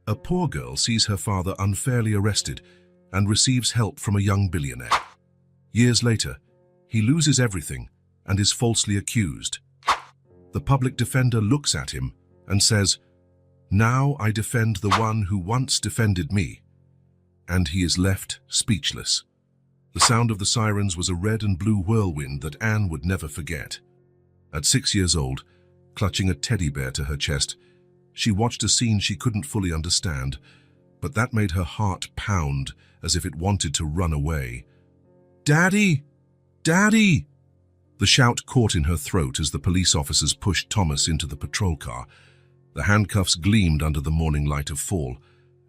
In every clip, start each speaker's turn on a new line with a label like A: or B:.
A: A poor girl sees her father unfairly arrested and receives help from a young billionaire. Years later, he loses everything and is falsely accused. The public defender looks at him and says, "Now I defend the one who once defended me." And he is left speechless. The sound of the sirens was a red and blue whirlwind that Anne would never forget. At 6 years old, clutching a teddy bear to her chest, she watched a scene she couldn't fully understand, but that made her heart pound as if it wanted to run away. "Daddy! Daddy!" The shout caught in her throat as the police officers pushed Thomas into the patrol car. The handcuffs gleamed under the morning light of fall,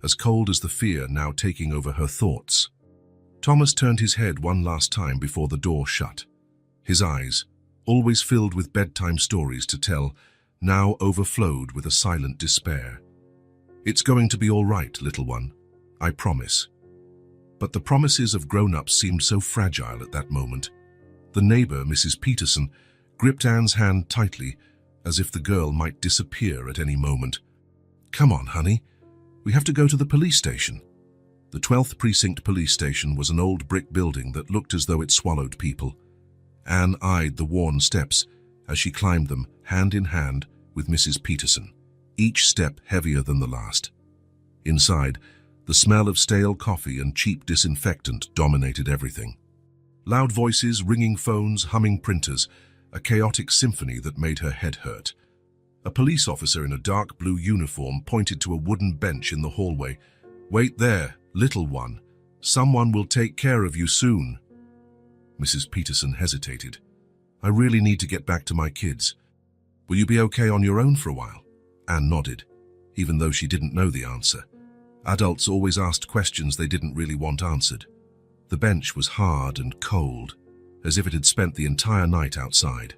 A: as cold as the fear now taking over her thoughts. Thomas turned his head one last time before the door shut. His eyes, always filled with bedtime stories to tell, now overflowed with a silent despair. "It's going to be all right, little one, I promise." But the promises of grown-ups seemed so fragile at that moment. The neighbor, Mrs. Peterson, gripped Anne's hand tightly, as if the girl might disappear at any moment. "Come on, honey. We have to go to the police station." The 12th Precinct Police Station was an old brick building that looked as though it swallowed people. Anne eyed the worn steps as she climbed them, hand in hand with Mrs. Peterson, each step heavier than the last. Inside, the smell of stale coffee and cheap disinfectant dominated everything. Loud voices, ringing phones, humming printers, a chaotic symphony that made her head hurt. A police officer in a dark blue uniform pointed to a wooden bench in the hallway. "Wait there, little one. Someone will take care of you soon." Mrs. Peterson hesitated. "I really need to get back to my kids. Will you be okay on your own for a while?" Anne nodded, even though she didn't know the answer. Adults always asked questions they didn't really want answered. The bench was hard and cold, as if it had spent the entire night outside.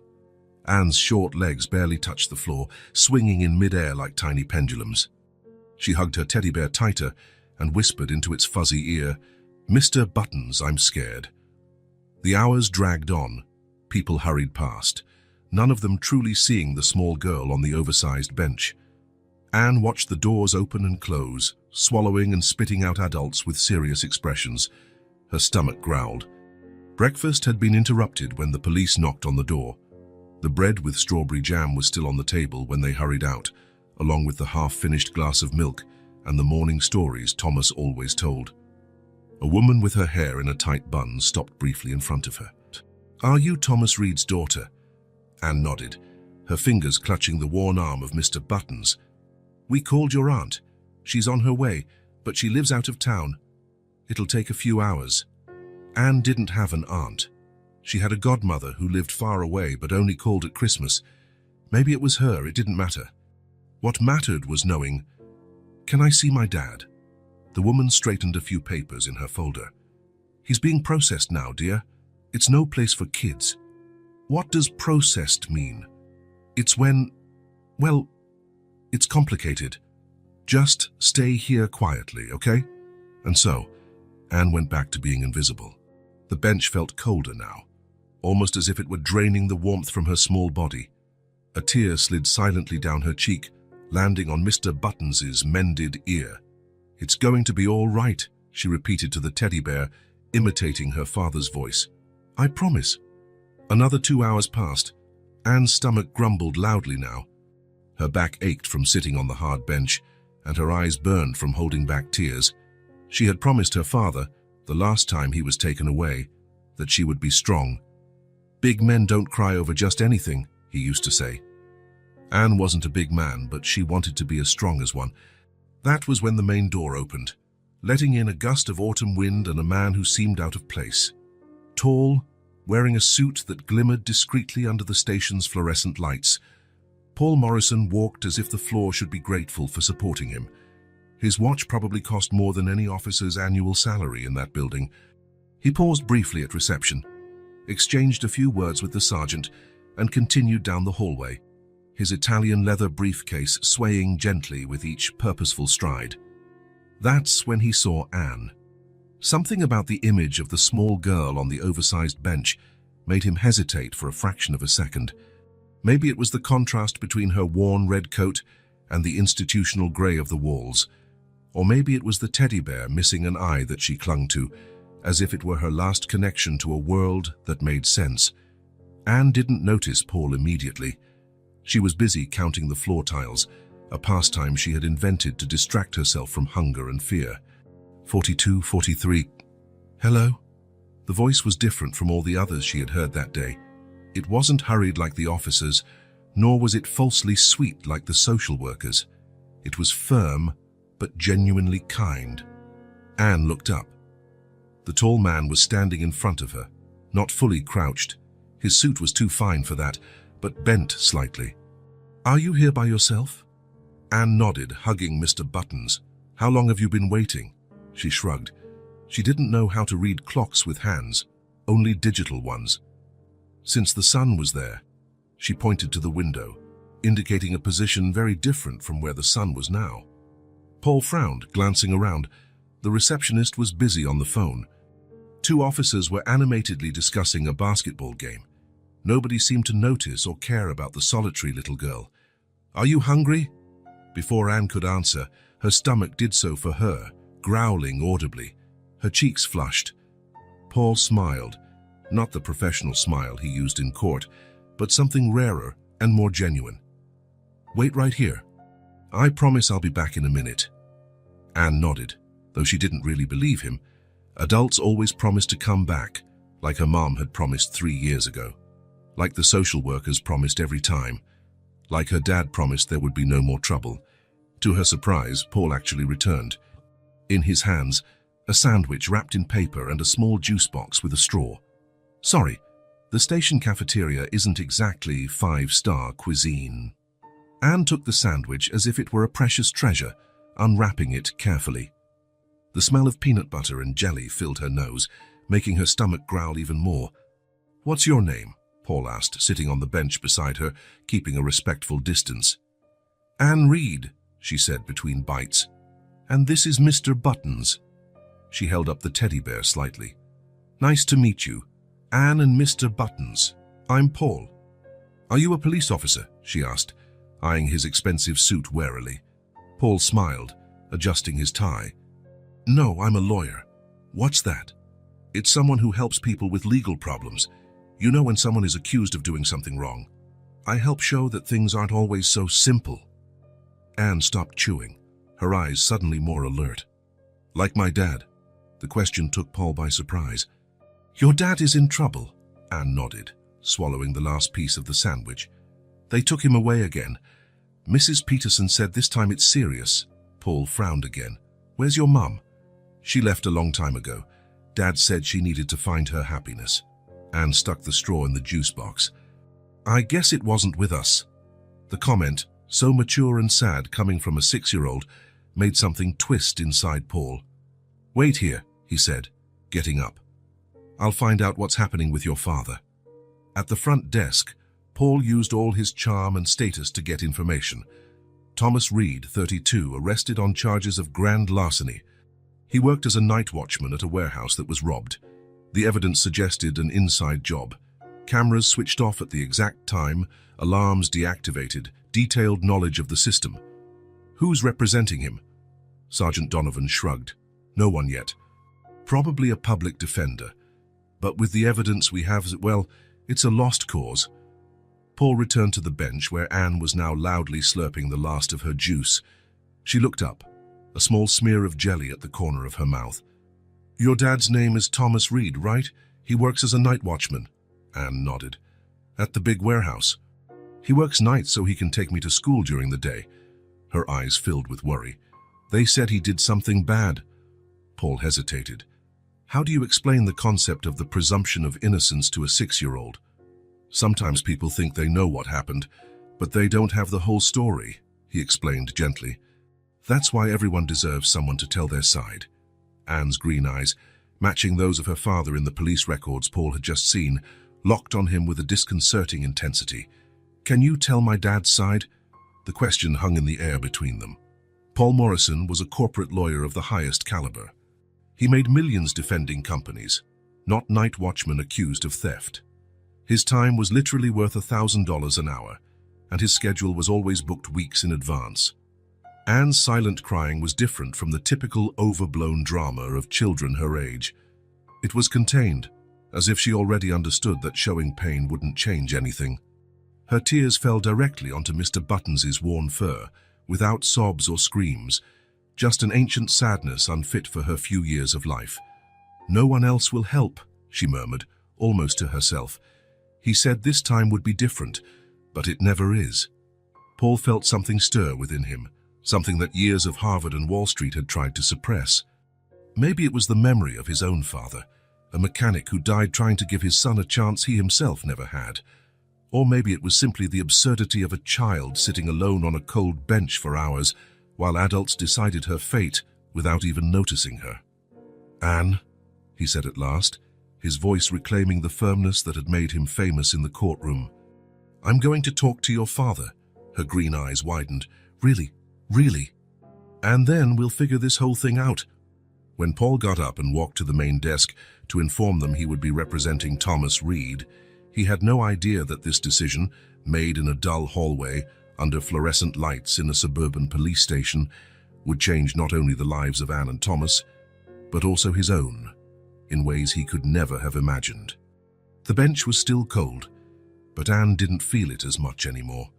A: Anne's short legs barely touched the floor, swinging in mid-air like tiny pendulums. She hugged her teddy bear tighter and whispered into its fuzzy ear, "Mr. Buttons, I'm scared." The hours dragged on. People hurried past, none of them truly seeing the small girl on the oversized bench. Anne watched the doors open and close, swallowing and spitting out adults with serious expressions. Her stomach growled. Breakfast had been interrupted when the police knocked on the door. The bread with strawberry jam was still on the table when they hurried out, along with the half-finished glass of milk and the morning stories Thomas always told. A woman with her hair in a tight bun stopped briefly in front of her. "Are you Thomas Reed's daughter?" Anne nodded, her fingers clutching the worn arm of Mr. Buttons. "We called your aunt. She's on her way, but she lives out of town. It'll take a few hours." Anne didn't have an aunt. She had a godmother who lived far away but only called at Christmas. Maybe it was her, it didn't matter. What mattered was knowing, "Can I see my dad?" The woman straightened a few papers in her folder. "He's being processed now, dear. It's no place for kids." "What does processed mean?" "It's when... well, it's complicated. Just stay here quietly, okay?" And so, Anne went back to being invisible. The bench felt colder now, almost as if it were draining the warmth from her small body. A tear slid silently down her cheek, landing on Mr. Buttons's mended ear. "It's going to be all right," she repeated to the teddy bear, imitating her father's voice. "I promise." Another 2 hours passed. Anne's stomach grumbled loudly now. Her back ached from sitting on the hard bench, and her eyes burned from holding back tears. She had promised her father, the last time he was taken away, that she would be strong. "Big men don't cry over just anything," he used to say. Anne wasn't a big man, but she wanted to be as strong as one. That was when the main door opened, letting in a gust of autumn wind and a man who seemed out of place. Tall, wearing a suit that glimmered discreetly under the station's fluorescent lights, Paul Morrison walked as if the floor should be grateful for supporting him. His watch probably cost more than any officer's annual salary in that building. He paused briefly at reception, exchanged a few words with the sergeant, and continued down the hallway, his Italian leather briefcase swaying gently with each purposeful stride. That's when he saw Anne. Something about the image of the small girl on the oversized bench made him hesitate for a fraction of a second. Maybe it was the contrast between her worn red coat and the institutional grey of the walls. Or maybe it was the teddy bear missing an eye that she clung to, as if it were her last connection to a world that made sense. Anne didn't notice Paul immediately. She was busy counting the floor tiles, a pastime she had invented to distract herself from hunger and fear. 42, 43. Hello? The voice was different from all the others she had heard that day. It wasn't hurried like the officers, nor was it falsely sweet like the social workers. It was firm, but genuinely kind. Anne looked up. The tall man was standing in front of her, not fully crouched. His suit was too fine for that, but bent slightly. Are you here by yourself? Anne nodded, hugging Mr. Buttons. How long have you been waiting? She shrugged. She didn't know how to read clocks with hands, only digital ones. Since the sun was there, she pointed to the window, indicating a position very different from where the sun was now. Paul frowned, glancing around. The receptionist was busy on the phone. Two officers were animatedly discussing a basketball game. Nobody seemed to notice or care about the solitary little girl. Are you hungry? Before Anne could answer, her stomach did so for her, growling audibly. Her cheeks flushed. Paul smiled, not the professional smile he used in court, but something rarer and more genuine. Wait right here. I promise I'll be back in a minute. Anne nodded, though she didn't really believe him. Adults always promised to come back, like her mom had promised 3 years ago. Like the social workers promised every time. Like her dad promised there would be no more trouble. To her surprise, Paul actually returned. In his hands, a sandwich wrapped in paper and a small juice box with a straw. Sorry, the station cafeteria isn't exactly 5-star cuisine. Anne took the sandwich as if it were a precious treasure, unwrapping it carefully. The smell of peanut butter and jelly filled her nose, making her stomach growl even more. What's your name? Paul asked, sitting on the bench beside her, keeping a respectful distance. Anne Reed, she said between bites. And this is Mr. Buttons. She held up the teddy bear slightly. Nice to meet you. Anne and Mr. Buttons. I'm Paul. Are you a police officer? She asked, eyeing his expensive suit warily. Paul smiled, adjusting his tie. No, I'm a lawyer. What's that? It's someone who helps people with legal problems. You know when someone is accused of doing something wrong. I help show that things aren't always so simple. Anne stopped chewing, her eyes suddenly more alert. Like my dad. The question took Paul by surprise. Your dad is in trouble, Anne nodded, swallowing the last piece of the sandwich. They took him away again. Mrs. Peterson said this time it's serious. Paul frowned again. Where's your mum? She left a long time ago. Dad said she needed to find her happiness. Anne stuck the straw in the juice box. I guess it wasn't with us. The comment, so mature and sad coming from a 6-year-old, made something twist inside Paul. Wait here, he said, getting up. I'll find out what's happening with your father. At the front desk, Paul used all his charm and status to get information. Thomas Reed, 32, arrested on charges of grand larceny. He worked as a night watchman at a warehouse that was robbed. The evidence suggested an inside job. Cameras switched off at the exact time, alarms deactivated, detailed knowledge of the system. Who's representing him? Sergeant Donovan shrugged. No one yet. Probably a public defender. But with the evidence we have, well, it's a lost cause. Paul returned to the bench where Anne was now loudly slurping the last of her juice. She looked up, a small smear of jelly at the corner of her mouth. Your dad's name is Thomas Reed, right? He works as a night watchman. Anne nodded. At the big warehouse. He works nights so he can take me to school during the day. Her eyes filled with worry. They said he did something bad. Paul hesitated. How do you explain the concept of the presumption of innocence to a 6-year-old? Sometimes people think they know what happened, but they don't have the whole story, he explained gently. That's why everyone deserves someone to tell their side. Anne's green eyes, matching those of her father in the police records Paul had just seen, locked on him with a disconcerting intensity. Can you tell my dad's side? The question hung in the air between them. Paul Morrison was a corporate lawyer of the highest caliber. He made millions defending companies, not night watchmen accused of theft. His time was literally worth $1,000 an hour, and his schedule was always booked weeks in advance. Anne's silent crying was different from the typical overblown drama of children her age. It was contained, as if she already understood that showing pain wouldn't change anything. Her tears fell directly onto Mr. Buttons's worn fur, without sobs or screams, just an ancient sadness unfit for her few years of life. "No one else will help," she murmured, almost to herself. "He said this time would be different, but it never is." Paul felt something stir within him, something that years of Harvard and Wall Street had tried to suppress. Maybe it was the memory of his own father, a mechanic who died trying to give his son a chance he himself never had. Or maybe it was simply the absurdity of a child sitting alone on a cold bench for hours while adults decided her fate without even noticing her. "Anne," he said at last, his voice reclaiming the firmness that had made him famous in the courtroom. "I'm going to talk to your father." Her green eyes widened. "Really? Really? And then we'll figure this whole thing out." When Paul got up and walked to the main desk to inform them he would be representing Thomas Reed, he had no idea that this decision, made in a dull hallway under fluorescent lights in a suburban police station, would change not only the lives of Anne and Thomas, but also his own, in ways he could never have imagined. The bench was still cold, but Anne didn't feel it as much anymore.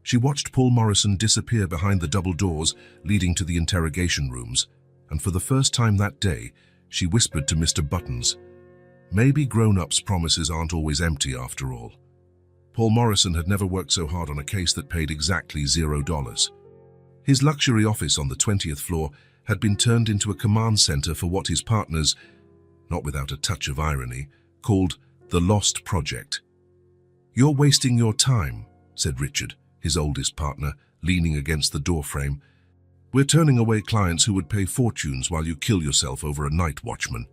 A: She watched Paul Morrison disappear behind the double doors leading to the interrogation rooms, and for the first time that day, she whispered to Mr. Buttons, "Maybe grown-ups' promises aren't always empty after all." Paul Morrison had never worked so hard on a case that paid exactly $0. His luxury office on the 20th floor had been turned into a command center for what his partners, not without a touch of irony, called the Lost Project. "You're wasting your time," said Richard, his oldest partner, leaning against the doorframe. "We're turning away clients who would pay fortunes while you kill yourself over a night watchman."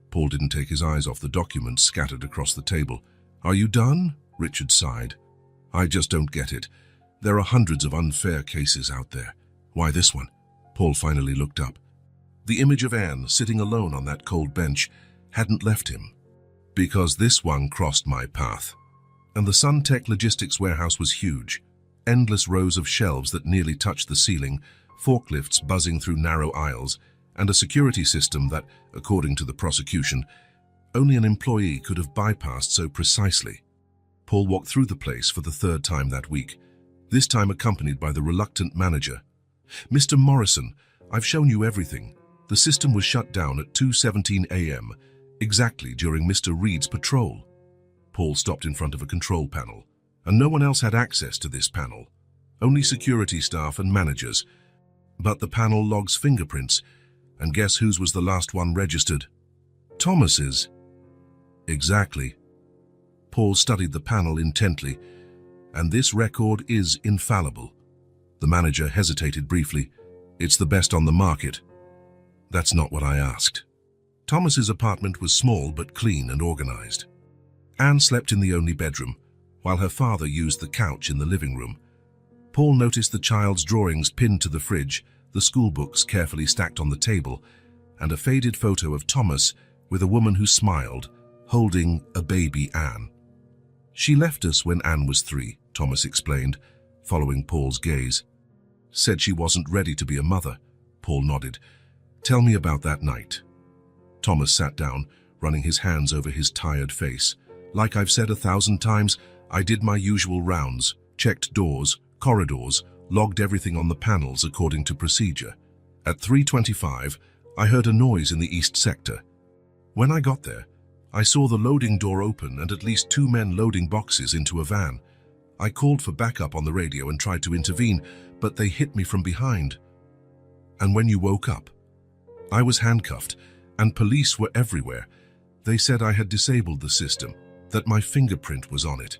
A: Paul didn't take his eyes off the documents scattered across the table. "Are you done?" Richard sighed. "I just don't get it. There are hundreds of unfair cases out there. Why this one?" Paul finally looked up. The image of Anne, sitting alone on that cold bench, hadn't left him. "Because this one crossed my path." And the Suntech logistics warehouse was huge. Endless rows of shelves that nearly touched the ceiling, forklifts buzzing through narrow aisles, and a security system that, according to the prosecution, only an employee could have bypassed so precisely. Paul walked through the place for the third time that week, this time accompanied by the reluctant manager. "Mr. Morrison, I've shown you everything. The system was shut down at 2:17 a.m., exactly during Mr. Reed's patrol." Paul stopped in front of a control panel, and no one else had access to this panel. Only security staff and managers. But the panel logs fingerprints, and guess whose was the last one registered? Thomas's. Exactly. Paul studied the panel intently, and this record is infallible. The manager hesitated briefly. "It's the best on the market." "That's not what I asked." Thomas's apartment was small but clean and organized. Anne slept in the only bedroom, while her father used the couch in the living room. Paul noticed the child's drawings pinned to the fridge, the school books carefully stacked on the table, and a faded photo of Thomas with a woman who smiled, holding a baby Anne. "She left us when Anne was 3, Thomas explained, following Paul's gaze. "Said she wasn't ready to be a mother." Paul nodded. "Tell me about that night." Thomas sat down, running his hands over his tired face. "Like I've said 1,000 times, I did my usual rounds, checked doors, corridors, logged everything on the panels according to procedure. At 3:25, I heard a noise in the east sector. When I got there, I saw the loading door open and at least 2 men loading boxes into a van. I called for backup on the radio and tried to intervene, but they hit me from behind." "And when you woke up?" "I was handcuffed, and police were everywhere. They said I had disabled the system, that my fingerprint was on it."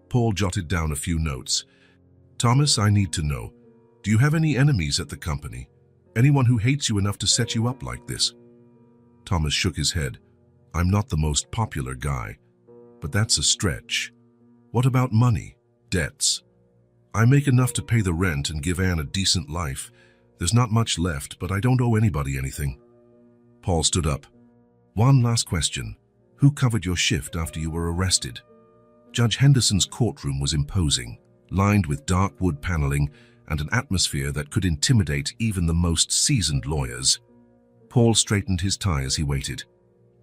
A: Paul jotted down a few notes. "Thomas, I need to know, do you have any enemies at the company? Anyone who hates you enough to set you up like this?" Thomas shook his head. "I'm not the most popular guy, but that's a stretch. What about money? Debts? I make enough to pay the rent and give Anne a decent life. There's not much left, but I don't owe anybody anything." Paul stood up. "One last question. Who covered your shift after you were arrested?" Judge Henderson's courtroom was imposing, lined with dark wood paneling and an atmosphere that could intimidate even the most seasoned lawyers. Paul straightened his tie as he waited.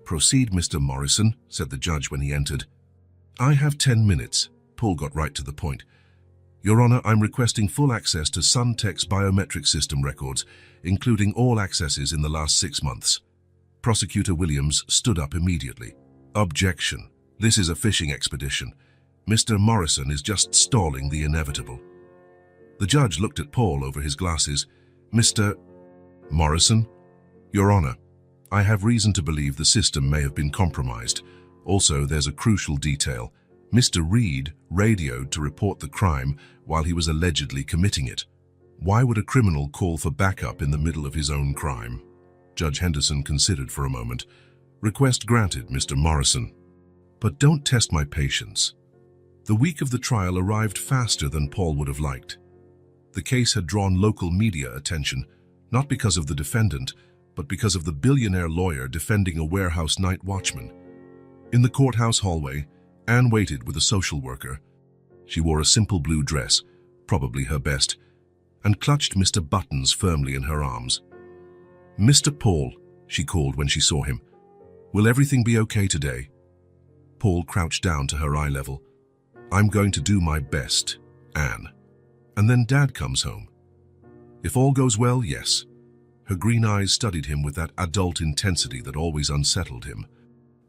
A: "Proceed, Mr. Morrison," said the judge when he entered. "I have 10 minutes." Paul got right to the point. "Your Honor, I'm requesting full access to Suntech's biometric system records, including all accesses in the last 6 months. Prosecutor Williams stood up immediately. "Objection. This is a fishing expedition. Mr. Morrison is just stalling the inevitable." The judge looked at Paul over his glasses. "Mr. Morrison? Your Honor, I have reason to believe the system may have been compromised. Also, there's a crucial detail. Mr. Reed radioed to report the crime while he was allegedly committing it. Why would a criminal call for backup in the middle of his own crime?" Judge Henderson considered for a moment. "Request granted, Mr. Morrison. But don't test my patience." The week of the trial arrived faster than Paul would have liked. The case had drawn local media attention, not because of the defendant, but because of the billionaire lawyer defending a warehouse night watchman. In the courthouse hallway, Anne waited with a social worker. She wore a simple blue dress, probably her best, and clutched Mr. Buttons firmly in her arms. "Mr. Paul," she called when she saw him, "will everything be okay today?" Paul crouched down to her eye level. "I'm going to do my best, Anne. And then Dad comes home. If all goes well, yes." Her green eyes studied him with that adult intensity that always unsettled him.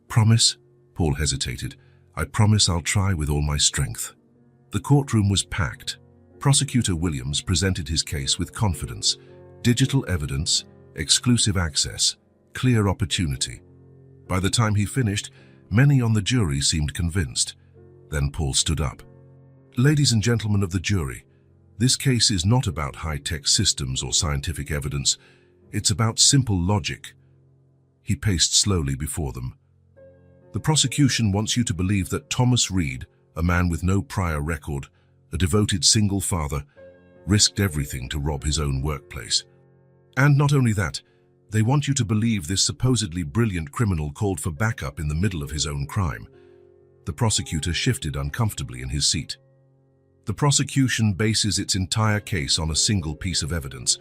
A: "Promise?" Paul hesitated. "I promise I'll try with all my strength." The courtroom was packed. Prosecutor Williams presented his case with confidence. Digital evidence, exclusive access, clear opportunity. By the time he finished, many on the jury seemed convinced. Then Paul stood up. "Ladies and gentlemen of the jury, this case is not about high-tech systems or scientific evidence. It's about simple logic." He paced slowly before them. "The prosecution wants you to believe that Thomas Reed, a man with no prior record, a devoted single father, risked everything to rob his own workplace. And not only that, they want you to believe this supposedly brilliant criminal called for backup in the middle of his own crime." The prosecutor shifted uncomfortably in his seat. "The prosecution bases its entire case on a single piece of evidence,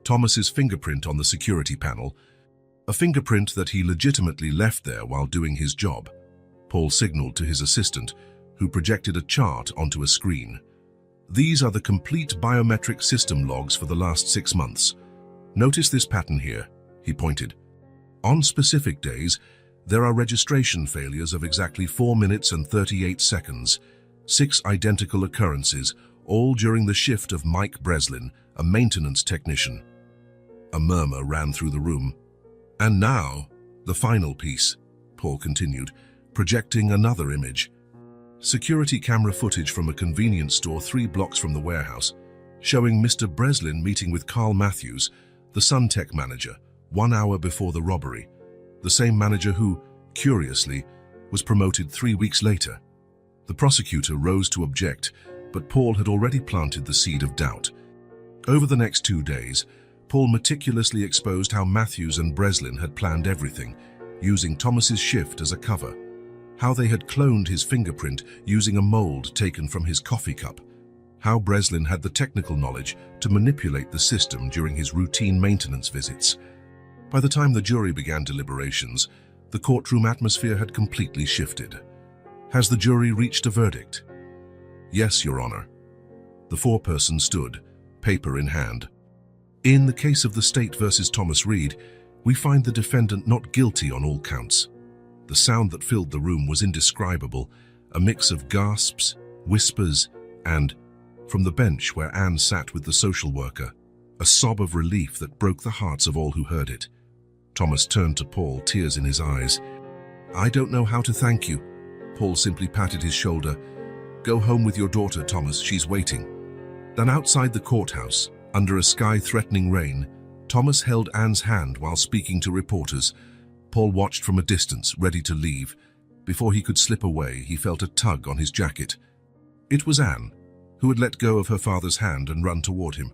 A: Thomas's fingerprint on the security panel, a fingerprint that he legitimately left there while doing his job." Paul signaled to his assistant, who projected a chart onto a screen. "These are the complete biometric system logs for the last 6 months. Notice this pattern here," he pointed. "On specific days, there are registration failures of exactly 4 minutes and 38 seconds, 6 identical occurrences, all during the shift of Mike Breslin, a maintenance technician." A murmur ran through the room. "And now, the final piece," Paul continued, projecting another image. Security camera footage from a convenience store 3 blocks from the warehouse, showing Mr. Breslin meeting with Carl Matthews, the Suntech manager, 1 hour before the robbery. The same manager who, curiously, was promoted 3 weeks later. The prosecutor rose to object, but Paul had already planted the seed of doubt. Over the next 2 days, Paul meticulously exposed how Matthews and Breslin had planned everything, using Thomas's shift as a cover. How they had cloned his fingerprint using a mold taken from his coffee cup. How Breslin had the technical knowledge to manipulate the system during his routine maintenance visits. By the time the jury began deliberations, the courtroom atmosphere had completely shifted. "Has the jury reached a verdict?" "Yes, Your Honor." The foreperson stood, paper in hand. "In the case of the state versus Thomas Reed, we find the defendant not guilty on all counts." The sound that filled the room was indescribable, a mix of gasps, whispers, and, from the bench where Anne sat with the social worker, a sob of relief that broke the hearts of all who heard it. Thomas turned to Paul, tears in his eyes. "I don't know how to thank you." Paul simply patted his shoulder. "Go home with your daughter, Thomas, she's waiting." Then outside the courthouse, under a sky-threatening rain, Thomas held Anne's hand while speaking to reporters. Paul watched from a distance, ready to leave. Before he could slip away, he felt a tug on his jacket. It was Anne, who had let go of her father's hand and run toward him.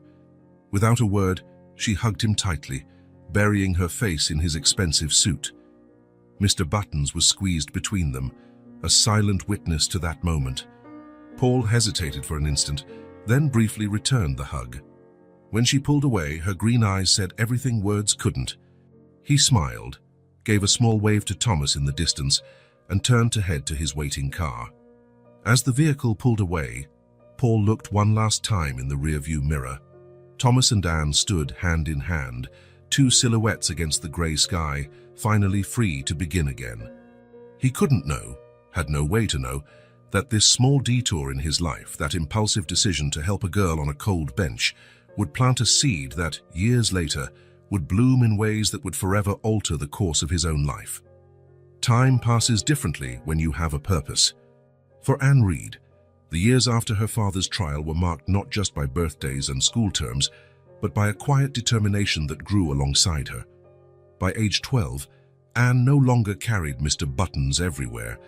A: Without a word, she hugged him tightly, burying her face in his expensive suit. Mr. Buttons was squeezed between them, a silent witness to that moment. Paul hesitated for an instant, then briefly returned the hug. When she pulled away, her green eyes said everything words couldn't. He smiled, gave a small wave to Thomas in the distance, and turned to head to his waiting car. As the vehicle pulled away, Paul looked one last time in the rearview mirror. Thomas and Anne stood hand in hand, two silhouettes against the grey sky, finally free to begin again. He couldn't know, had no way to know, that this small detour in his life, that impulsive decision to help a girl on a cold bench, would plant a seed that, years later, would bloom in ways that would forever alter the course of his own life. Time passes differently when you have a purpose. For Anne Reed, the years after her father's trial were marked not just by birthdays and school terms, but by a quiet determination that grew alongside her. By age 12, Anne no longer carried Mr. Buttons everywhere,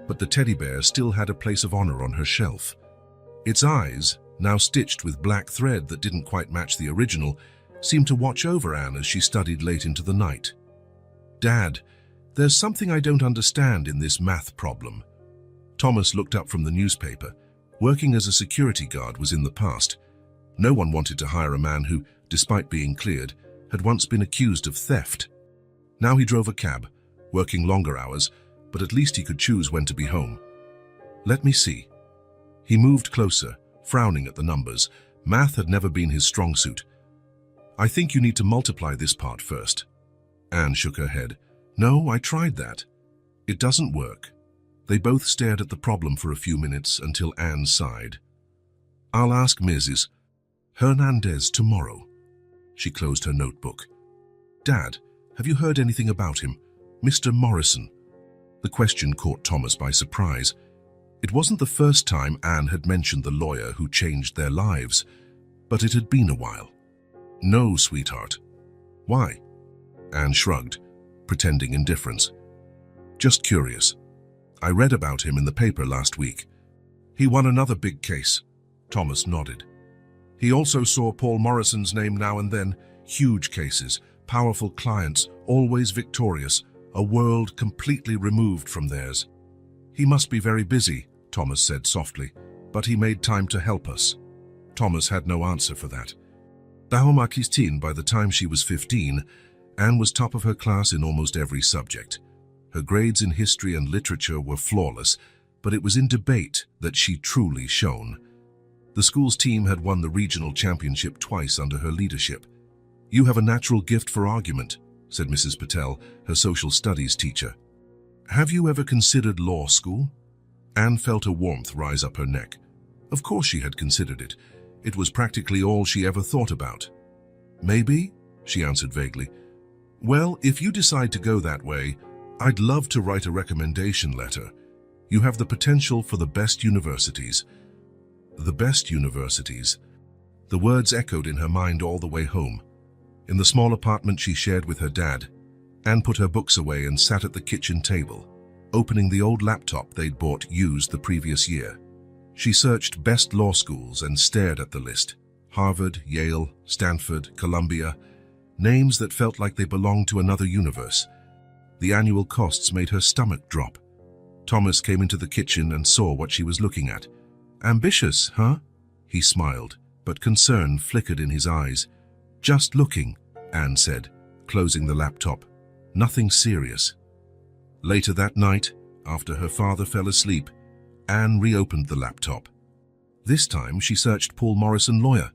A: but the teddy bear still had a place of honor on her shelf. Its eyes, now stitched with black thread that didn't quite match the original, seemed to watch over Anne as she studied late into the night. "Dad, there's something I don't understand in this math problem." Thomas looked up from the newspaper. Working as a security guard was in the past. No one wanted to hire a man who, despite being cleared, had once been accused of theft. Now he drove a cab, working longer hours, but at least he could choose when to be home. "Let me see." He moved closer, frowning at the numbers. Math had never been his strong suit. "I think you need to multiply this part first." Anne shook her head. "No, I tried that. It doesn't work." They both stared at the problem for a few minutes until Anne sighed. "I'll ask Mrs. Hernandez tomorrow." She closed her notebook. "Dad, have you heard anything about him? Mr. Morrison?" The question caught Thomas by surprise. It wasn't the first time Anne had mentioned the lawyer who changed their lives, but it had been a while. "No, sweetheart." "Why?" Anne shrugged, pretending indifference. "Just curious. I read about him in the paper last week." "He won another big case." Thomas nodded. "He also saw Paul Morrison's name now and then. Huge cases, powerful clients, always victorious, a world completely removed from theirs." "He must be very busy," Thomas said softly, "but he made time to help us." Thomas had no answer for that. By the time she was 15, Anne was top of her class in almost every subject. Her grades in history and literature were flawless, but it was in debate that she truly shone. The school's team had won the regional championship twice under her leadership. "You have a natural gift for argument," said Mrs. Patel, her social studies teacher. "Have you ever considered law school?" Anne felt a warmth rise up her neck. Of course she had considered it. It was practically all she ever thought about. "Maybe," she answered vaguely. "Well, if you decide to go that way, I'd love to write a recommendation letter. You have the potential for the best universities." The best universities. The words echoed in her mind all the way home. In the small apartment she shared with her dad, Anne put her books away and sat at the kitchen table, opening the old laptop they'd bought used the previous year. She searched best law schools and stared at the list. Harvard, Yale, Stanford, Columbia, names that felt like they belonged to another universe. The annual costs made her stomach drop. Thomas came into the kitchen and saw what she was looking at. "Ambitious, huh?" He smiled, but concern flickered in his eyes. "Just looking," Anne said, closing the laptop. "Nothing serious." Later that night, after her father fell asleep, Anne reopened the laptop. This time she searched Paul Morrison lawyer.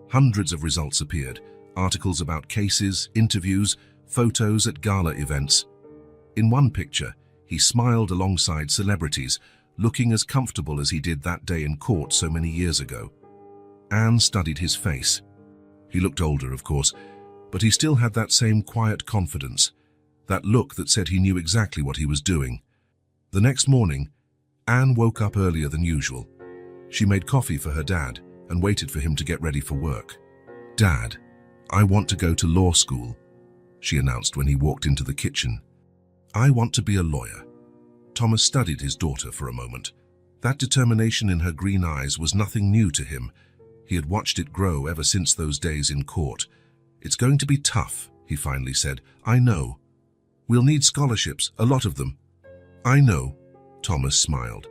A: Hundreds of results appeared, articles about cases, interviews, photos at gala events. In one picture, he smiled alongside celebrities, looking as comfortable as he did that day in court so many years ago. Anne studied his face. He looked older, of course, but he still had that same quiet confidence, that look that said he knew exactly what he was doing. The next morning, Anne woke up earlier than usual. She made coffee for her dad and waited for him to get ready for work. "Dad, I want to go to law school," she announced when he walked into the kitchen. "I want to be a lawyer." Thomas studied his daughter for a moment. That determination in her green eyes was nothing new to him. He had watched it grow ever since those days in court. "It's going to be tough," he finally said. "I know. We'll need scholarships, a lot of them." "I know," Thomas smiled.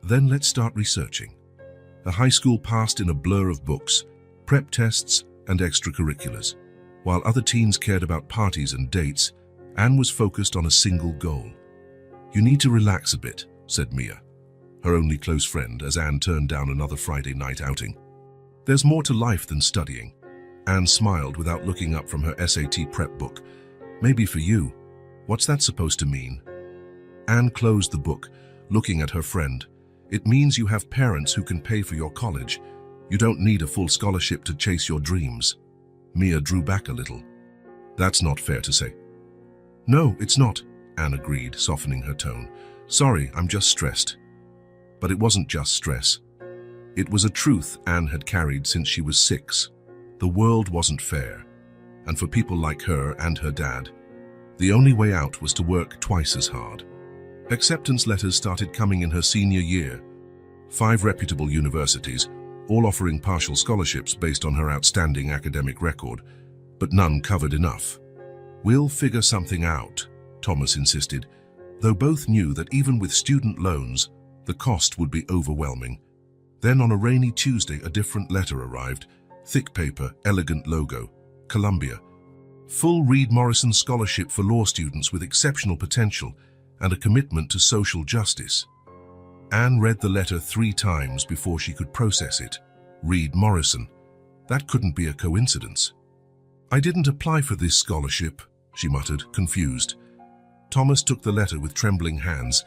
A: "Then let's start researching." A high school past in a blur of books, prep tests, and extracurriculars. While other teens cared about parties and dates, Anne was focused on a single goal. "You need to relax a bit," said Mia, her only close friend, as Anne turned down another Friday night outing. "There's more to life than studying." Anne smiled without looking up from her SAT prep book. "Maybe for you. What's that supposed to mean?" Anne closed the book, looking at her friend. "It means you have parents who can pay for your college. You don't need a full scholarship to chase your dreams." Mia drew back a little. "That's not fair to say." "No, it's not," Anne agreed, softening her tone. "Sorry, I'm just stressed." But it wasn't just stress. It was a truth Anne had carried since she was 6. The world wasn't fair, and for people like her and her dad, the only way out was to work twice as hard. Acceptance letters started coming in her senior year. 5 reputable universities, all offering partial scholarships based on her outstanding academic record, but none covered enough. "We'll figure something out," Thomas insisted, though both knew that even with student loans, the cost would be overwhelming. Then on a rainy Tuesday, a different letter arrived. Thick paper, elegant logo, Columbia. Full Reed Morrison scholarship for law students with exceptional potential and a commitment to social justice. Anne read the letter 3 times before she could process it. Reed Morrison. That couldn't be a coincidence. "I didn't apply for this scholarship," she muttered, confused. Thomas took the letter with trembling hands.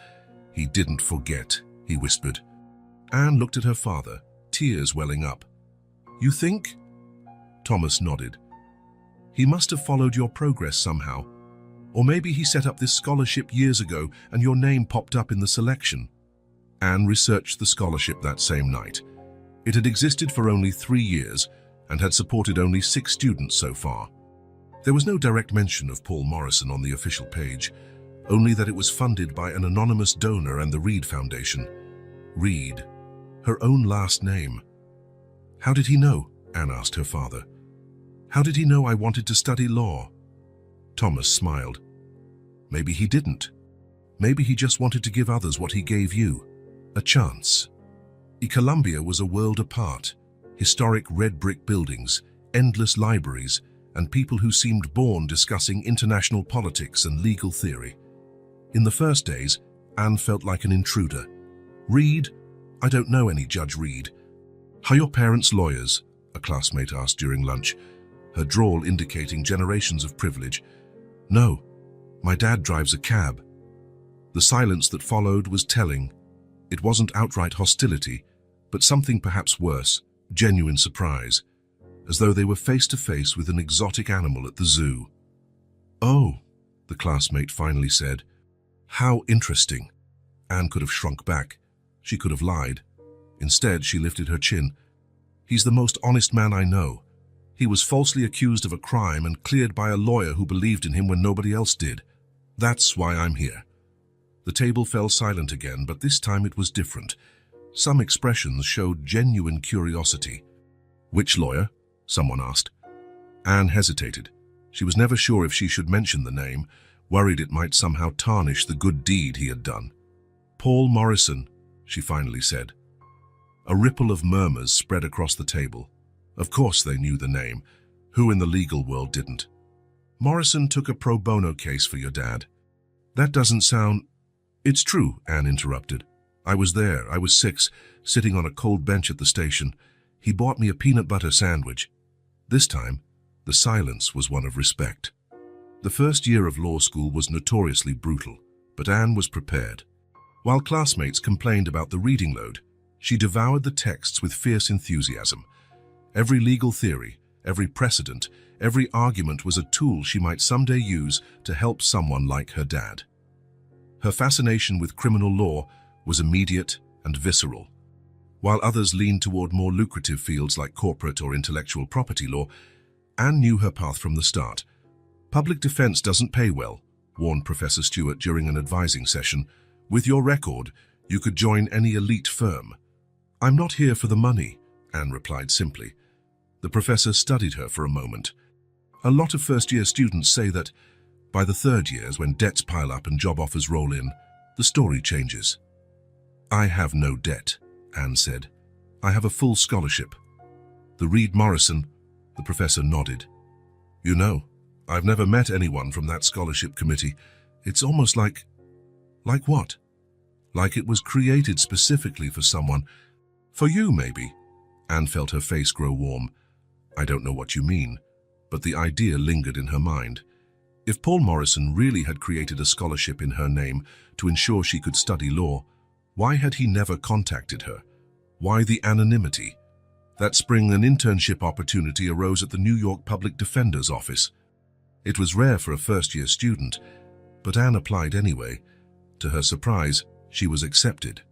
A: "He didn't forget," he whispered. Anne looked at her father, tears welling up. "You think?" Thomas nodded. "He must have followed your progress somehow. Or maybe he set up this scholarship years ago and your name popped up in the selection." Anne researched the scholarship that same night. It had existed for only 3 years and had supported only 6 students so far. There was no direct mention of Paul Morrison on the official page, only that it was funded by an anonymous donor and the Reed Foundation. Reed, her own last name. "How did he know?" Anne asked her father. "How did he know I wanted to study law?" Thomas smiled. "Maybe he didn't. Maybe he just wanted to give others what he gave you, a chance." Columbia was a world apart. Historic red brick buildings, endless libraries, and people who seemed born discussing international politics and legal theory. In the first days, Anne felt like an intruder. "Reed? I don't know any Judge Reed." "Are your parents lawyers?" a classmate asked during lunch, her drawl indicating generations of privilege. "No, my dad drives a cab." The silence that followed was telling. It wasn't outright hostility, but something perhaps worse, genuine surprise, as though they were face to face with an exotic animal at the zoo. "Oh," the classmate finally said. "How interesting." Anne could have shrunk back. She could have lied. Instead, she lifted her chin. "He's the most honest man I know. He was falsely accused of a crime and cleared by a lawyer who believed in him when nobody else did. That's why I'm here." The table fell silent again, but this time it was different. Some expressions showed genuine curiosity. "Which lawyer?" someone asked. Anne hesitated. She was never sure if she should mention the name, worried it might somehow tarnish the good deed he had done. "Paul Morrison," she finally said. A ripple of murmurs spread across the table. Of course they knew the name. Who in the legal world didn't? "Morrison took a pro bono case for your dad." "That doesn't sound—" "It's true," Anne interrupted. "I was there. I was 6, sitting on a cold bench at the station. He bought me a peanut butter sandwich." This time, the silence was one of respect. The first year of law school was notoriously brutal, but Anne was prepared. While classmates complained about the reading load, she devoured the texts with fierce enthusiasm. Every legal theory, every precedent, every argument was a tool she might someday use to help someone like her dad. Her fascination with criminal law was immediate and visceral. While others leaned toward more lucrative fields like corporate or intellectual property law, Anne knew her path from the start. "Public defense doesn't pay well," warned Professor Stewart during an advising session. "With your record, you could join any elite firm." "I'm not here for the money," Anne replied simply. The professor studied her for a moment. "A lot of first-year students say that by the 3rd years, when debts pile up and job offers roll in, the story changes." "I have no debt," Anne said. "I have a full scholarship." "The Reed Morrison—" The professor nodded. You know, I've never met anyone from that scholarship committee. It's almost like... Like what? Like it was created specifically for someone. For you, maybe. Anne felt her face grow warm. I don't know what you mean, but the idea lingered in her mind. If Paul Morrison really had created a scholarship in her name to ensure she could study law, why had he never contacted her? Why the anonymity? That spring, an internship opportunity arose at the New York Public Defender's Office. It was rare for a first-year student, but Anne applied anyway. To her surprise, she was accepted.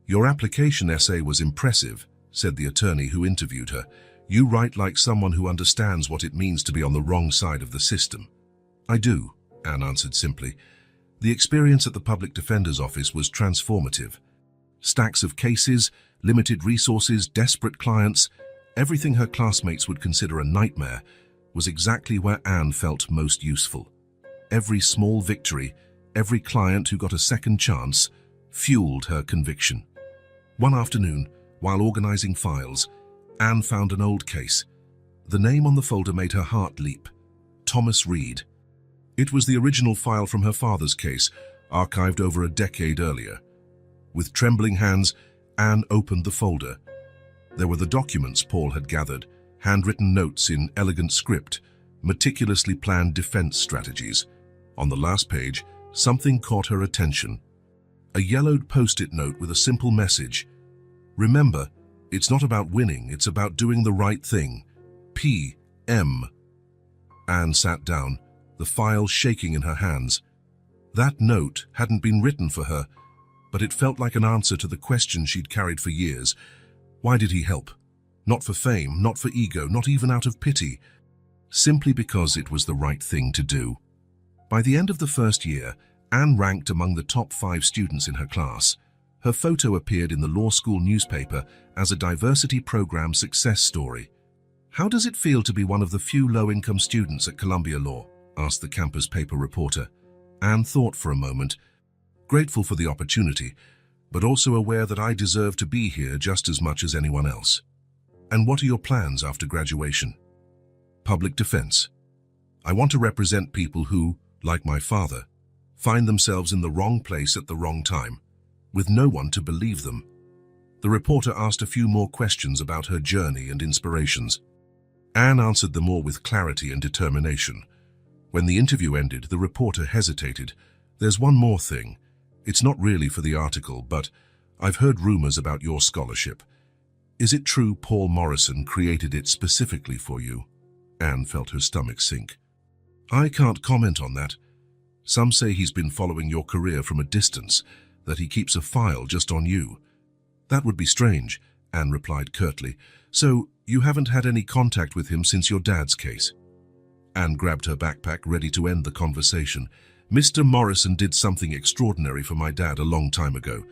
A: Your application essay was impressive, said the attorney who interviewed her. You write like someone who understands what it means to be on the wrong side of the system. I do, Anne answered simply. The experience at the Public Defender's Office was transformative. Stacks of cases, limited resources, desperate clients, everything her classmates would consider a nightmare, was exactly where Anne felt most useful. Every small victory, every client who got a second chance, fueled her conviction. One afternoon, while organizing files, Anne found an old case. The name on the folder made her heart leap. Thomas Reed. It was the original file from her father's case, archived over a decade earlier. With trembling hands, Anne opened the folder. There were the documents Paul had gathered, handwritten notes in elegant script, meticulously planned defense strategies. On the last page, something caught her attention. A yellowed post-it note with a simple message. Remember, it's not about winning, it's about doing the right thing. P.M. Anne sat down, the file shaking in her hands. That note hadn't been written for her, but it felt like an answer to the question she'd carried for years. Why did he help? Not for fame, not for ego, not even out of pity. Simply because it was the right thing to do. By the end of the first year, Anne ranked among the top 5 students in her class. Her photo appeared in the law school newspaper as a diversity program success story. How does it feel to be one of the few low-income students at Columbia Law? Asked the campus paper reporter. Anne thought for a moment. Grateful for the opportunity, but also aware that I deserve to be here just as much as anyone else. And what are your plans after graduation? Public defense. I want to represent people who, like my father, find themselves in the wrong place at the wrong time, with no one to believe them. The reporter asked a few more questions about her journey and inspirations. Anne answered them all with clarity and determination. When the interview ended, the reporter hesitated. There's one more thing. It's not really for the article, but I've heard rumors about your scholarship. Is it true Paul Morrison created it specifically for you? Anne felt her stomach sink. I can't comment on that. Some say he's been following your career from a distance, that he keeps a file just on you. That would be strange, Anne replied curtly. So, you haven't had any contact with him since your dad's case? Anne grabbed her backpack, ready to end the conversation. Mr. Morrison did something extraordinary for my dad a long time ago.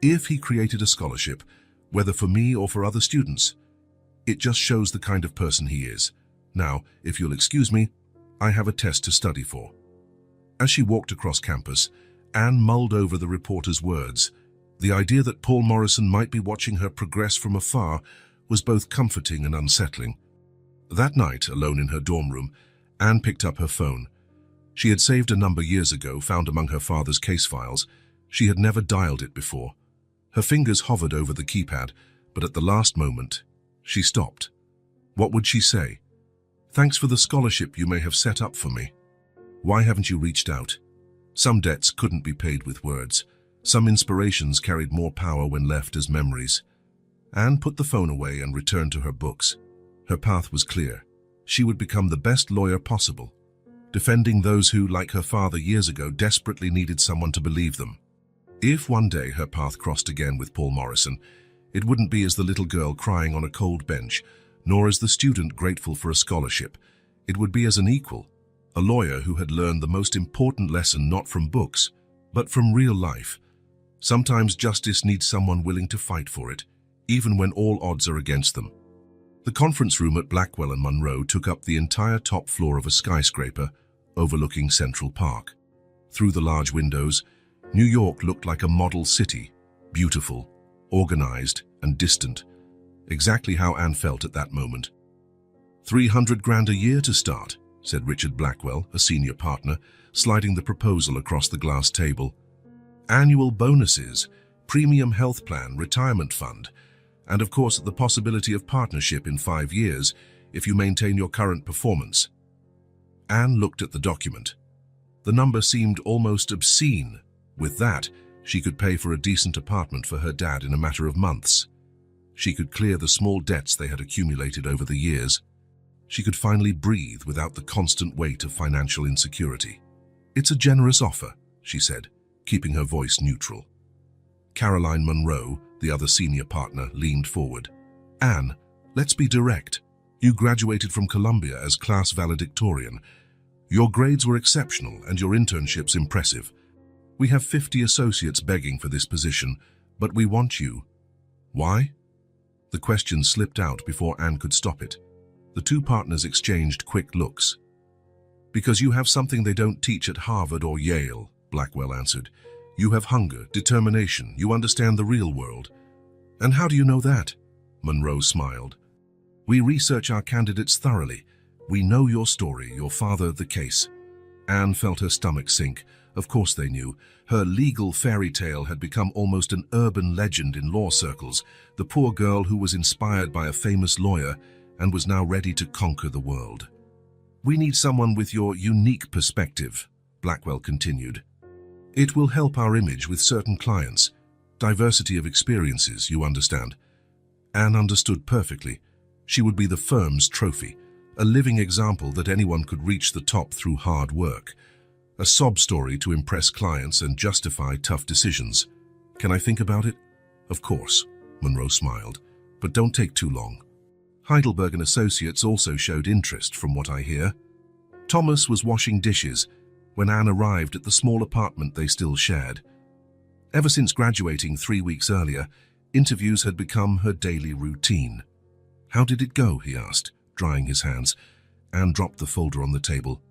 A: If he created a scholarship, whether for me or for other students, it just shows the kind of person he is. Now, if you'll excuse me, I have a test to study for. As she walked across campus, Anne mulled over the reporter's words. The idea that Paul Morrison might be watching her progress from afar was both comforting and unsettling. That night, alone in her dorm room, Anne picked up her phone. She had saved a number years ago, found among her father's case files. She had never dialed it before. Her fingers hovered over the keypad, but at the last moment, she stopped. What would she say? Thanks for the scholarship you may have set up for me. Why haven't you reached out? Some debts couldn't be paid with words. Some inspirations carried more power when left as memories. Anne put the phone away and returned to her books. Her path was clear. She would become the best lawyer possible, defending those who, like her father years ago, desperately needed someone to believe them. If one day her path crossed again with Paul Morrison, it wouldn't be as the little girl crying on a cold bench, nor as the student grateful for a scholarship. It would be as an equal, a lawyer who had learned the most important lesson not from books, but from real life. Sometimes justice needs someone willing to fight for it, even when all odds are against them. The conference room at Blackwell and Monroe took up the entire top floor of a skyscraper overlooking Central Park. Through the large windows, New York looked like a model city, beautiful, organized, and distant, exactly how Anne felt at that moment. 300 grand a year to start, said Richard Blackwell, a senior partner, sliding the proposal across the glass table. Annual bonuses, premium health plan, retirement fund, and of course the possibility of partnership in 5 years if you maintain your current performance. Anne looked at the document. The number seemed almost obscene. With that, she could pay for a decent apartment for her dad in a matter of months. She could clear the small debts they had accumulated over the years. She could finally breathe without the constant weight of financial insecurity. "It's a generous offer," she said, keeping her voice neutral. Caroline Monroe, the other senior partner, leaned forward. "Anne, let's be direct. You graduated from Columbia as class valedictorian. Your grades were exceptional and your internships impressive. We have 50 associates begging for this position, but we want you." "Why?" The question slipped out before Anne could stop it. The two partners exchanged quick looks. "Because you have something they don't teach at Harvard or Yale," Blackwell answered. "You have hunger, determination, you understand the real world." "And how do you know that?" Monroe smiled. "We research our candidates thoroughly. We know your story, your father, the case." Anne felt her stomach sink. Of course they knew. Her legal fairy tale had become almost an urban legend in law circles. The poor girl who was inspired by a famous lawyer and was now ready to conquer the world. "We need someone with your unique perspective," Blackwell continued. "It will help our image with certain clients. Diversity of experiences, you understand." Anne understood perfectly. She would be the firm's trophy, a living example that anyone could reach the top through hard work. A sob story to impress clients and justify tough decisions. "Can I think about it?" "Of course," Monroe smiled, "but don't take too long." Heidelberg and Associates also showed interest, from what I hear. Thomas was washing dishes when Anne arrived at the small apartment they still shared. Ever since graduating 3 weeks earlier, interviews had become her daily routine. "How did it go?" he asked, drying his hands. Anne dropped the folder on the table.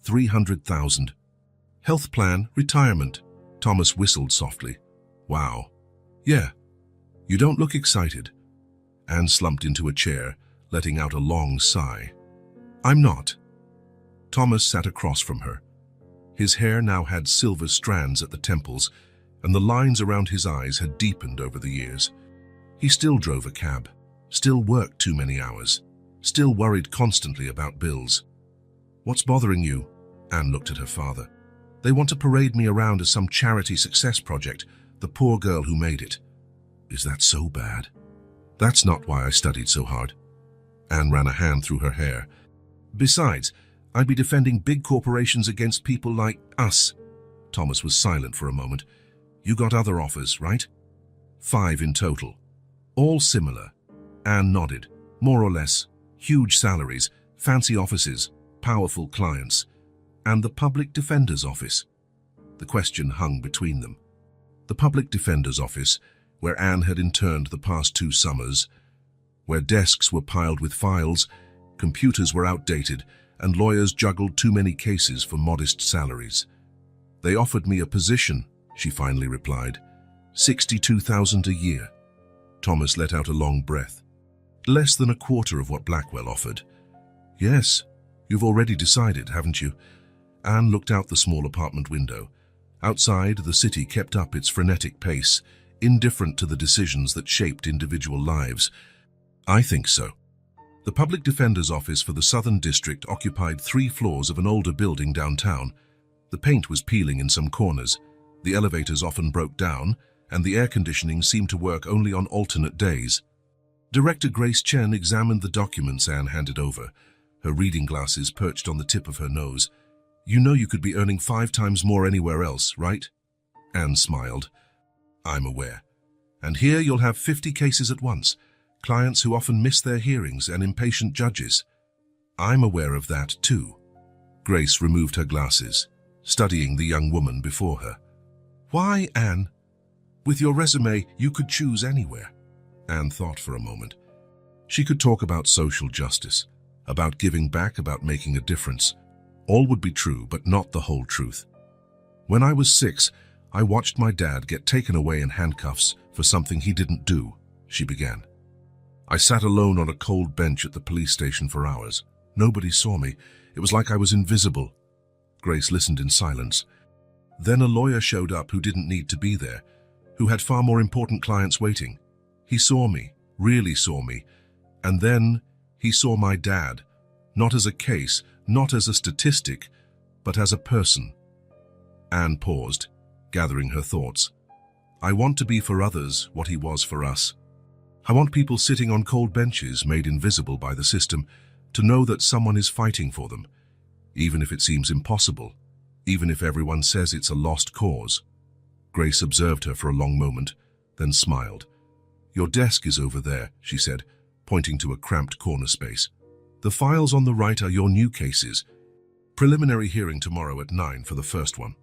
A: 300,000. "Health plan, retirement." Thomas whistled softly. "Wow. Yeah. You don't look excited." Anne slumped into a chair, letting out a long sigh. "I'm not." Thomas sat across from her. His hair now had silver strands at the temples, and the lines around his eyes had deepened over the years. He still drove a cab, still worked too many hours, still worried constantly about bills. "What's bothering you?" Anne looked at her father. "They want to parade me around as some charity success project, the poor girl who made it." "Is that so bad?" "That's not why I studied so hard." Anne ran a hand through her hair. "Besides, I'd be defending big corporations against people like us." Thomas was silent for a moment. "You got other offers, right?" 5 in total. All similar. Anne nodded. More or less. Huge salaries, fancy offices, powerful clients. And the public defender's office. The question hung between them. The public defender's office, where Anne had interned the past 2 summers, where desks were piled with files, computers were outdated, and lawyers juggled too many cases for modest salaries. "They offered me a position," she finally replied. 62,000 a year. Thomas let out a long breath. "Less than a quarter of what Blackwell offered." "Yes, you've already decided, haven't you?" Anne looked out the small apartment window. Outside, the city kept up its frenetic pace, indifferent to the decisions that shaped individual lives. "I think so." The public defender's office for the Southern District occupied 3 floors of an older building downtown. The paint was peeling in some corners, the elevators often broke down, and the air conditioning seemed to work only on alternate days. Director Grace Chen examined the documents Anne handed over, her reading glasses perched on the tip of her nose. "You know you could be earning 5 times more anywhere else, right?" Anne smiled. "I'm aware. And here you'll have 50 cases at once, clients who often miss their hearings and impatient judges." "I'm aware of that too." Grace removed her glasses, studying the young woman before her. "Why, Anne? With your resume, you could choose anywhere." Anne thought for a moment. She could talk about social justice, about giving back, about making a difference. All would be true, but not the whole truth. "When I was 6, I watched my dad get taken away in handcuffs for something he didn't do," she began. I sat alone on a cold bench at the police station for hours. Nobody saw me. It was like I was invisible. Grace listened in silence. Then a lawyer showed up who didn't need to be there, who had far more important clients waiting. He saw me, really saw me, and then he saw my dad, not as a case, not as a statistic, but as a person. Anne paused, gathering her thoughts. I want to be for others what he was for us. I want people sitting on cold benches made invisible by the system to know that someone is fighting for them, even if it seems impossible, even if everyone says it's a lost cause. Grace observed her for a long moment, then smiled. Your desk is over there, she said, pointing to a cramped corner space. The files on the right are your new cases. Preliminary hearing tomorrow at 9 for the first one.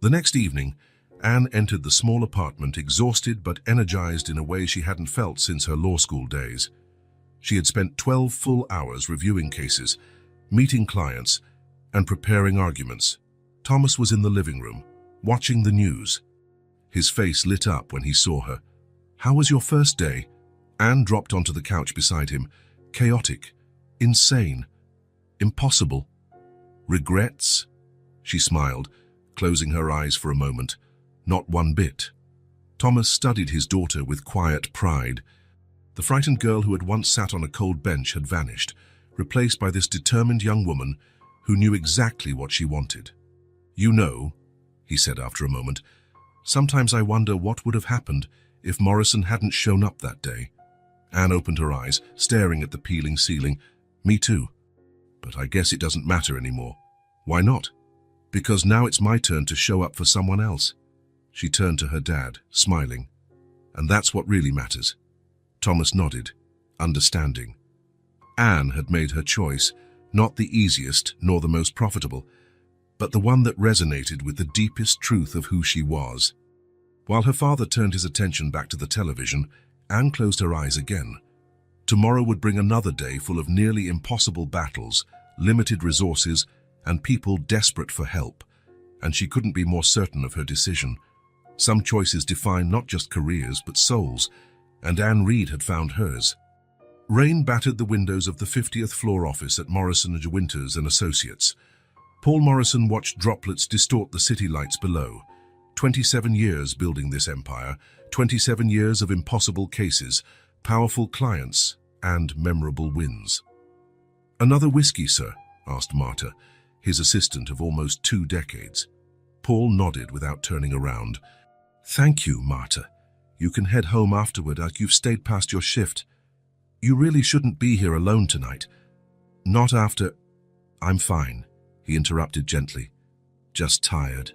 A: The next evening, Anne entered the small apartment exhausted but energized in a way she hadn't felt since her law school days. She had spent 12 full hours reviewing cases, meeting clients, and preparing arguments. Thomas was in the living room, watching the news. His face lit up when he saw her. How was your first day? Anne dropped onto the couch beside him. Chaotic, insane, impossible. Regrets? She smiled, closing her eyes for a moment. Not one bit. Thomas studied his daughter with quiet pride. The frightened girl who had once sat on a cold bench had vanished, replaced by this determined young woman who knew exactly what she wanted. You know, he said after a moment, sometimes I wonder what would have happened if Morrison hadn't shown up that day. Anne opened her eyes, staring at the peeling ceiling. Me too. But I guess it doesn't matter anymore. Why not? Because now it's my turn to show up for someone else. She turned to her dad, smiling. And that's what really matters. Thomas nodded, understanding. Anne had made her choice, not the easiest nor the most profitable, but the one that resonated with the deepest truth of who she was. While her father turned his attention back to the television, Anne closed her eyes again. Tomorrow would bring another day full of nearly impossible battles, limited resources, and people desperate for help, and she couldn't be more certain of her decision. Some choices define not just careers but souls, and Anne Reed had found hers. Rain battered the windows of the 50th floor office at Morrison & Winters and Associates. Paul Morrison watched droplets distort the city lights below. 27 years building this empire, 27 years of impossible cases, powerful clients, and memorable wins. Another whiskey, sir? Asked Marta, his assistant of almost 2 decades. Paul nodded without turning around. Thank you, Marta. You can head home afterward like you've stayed past your shift. You really shouldn't be here alone tonight. Not after... I'm fine, he interrupted gently. Just tired.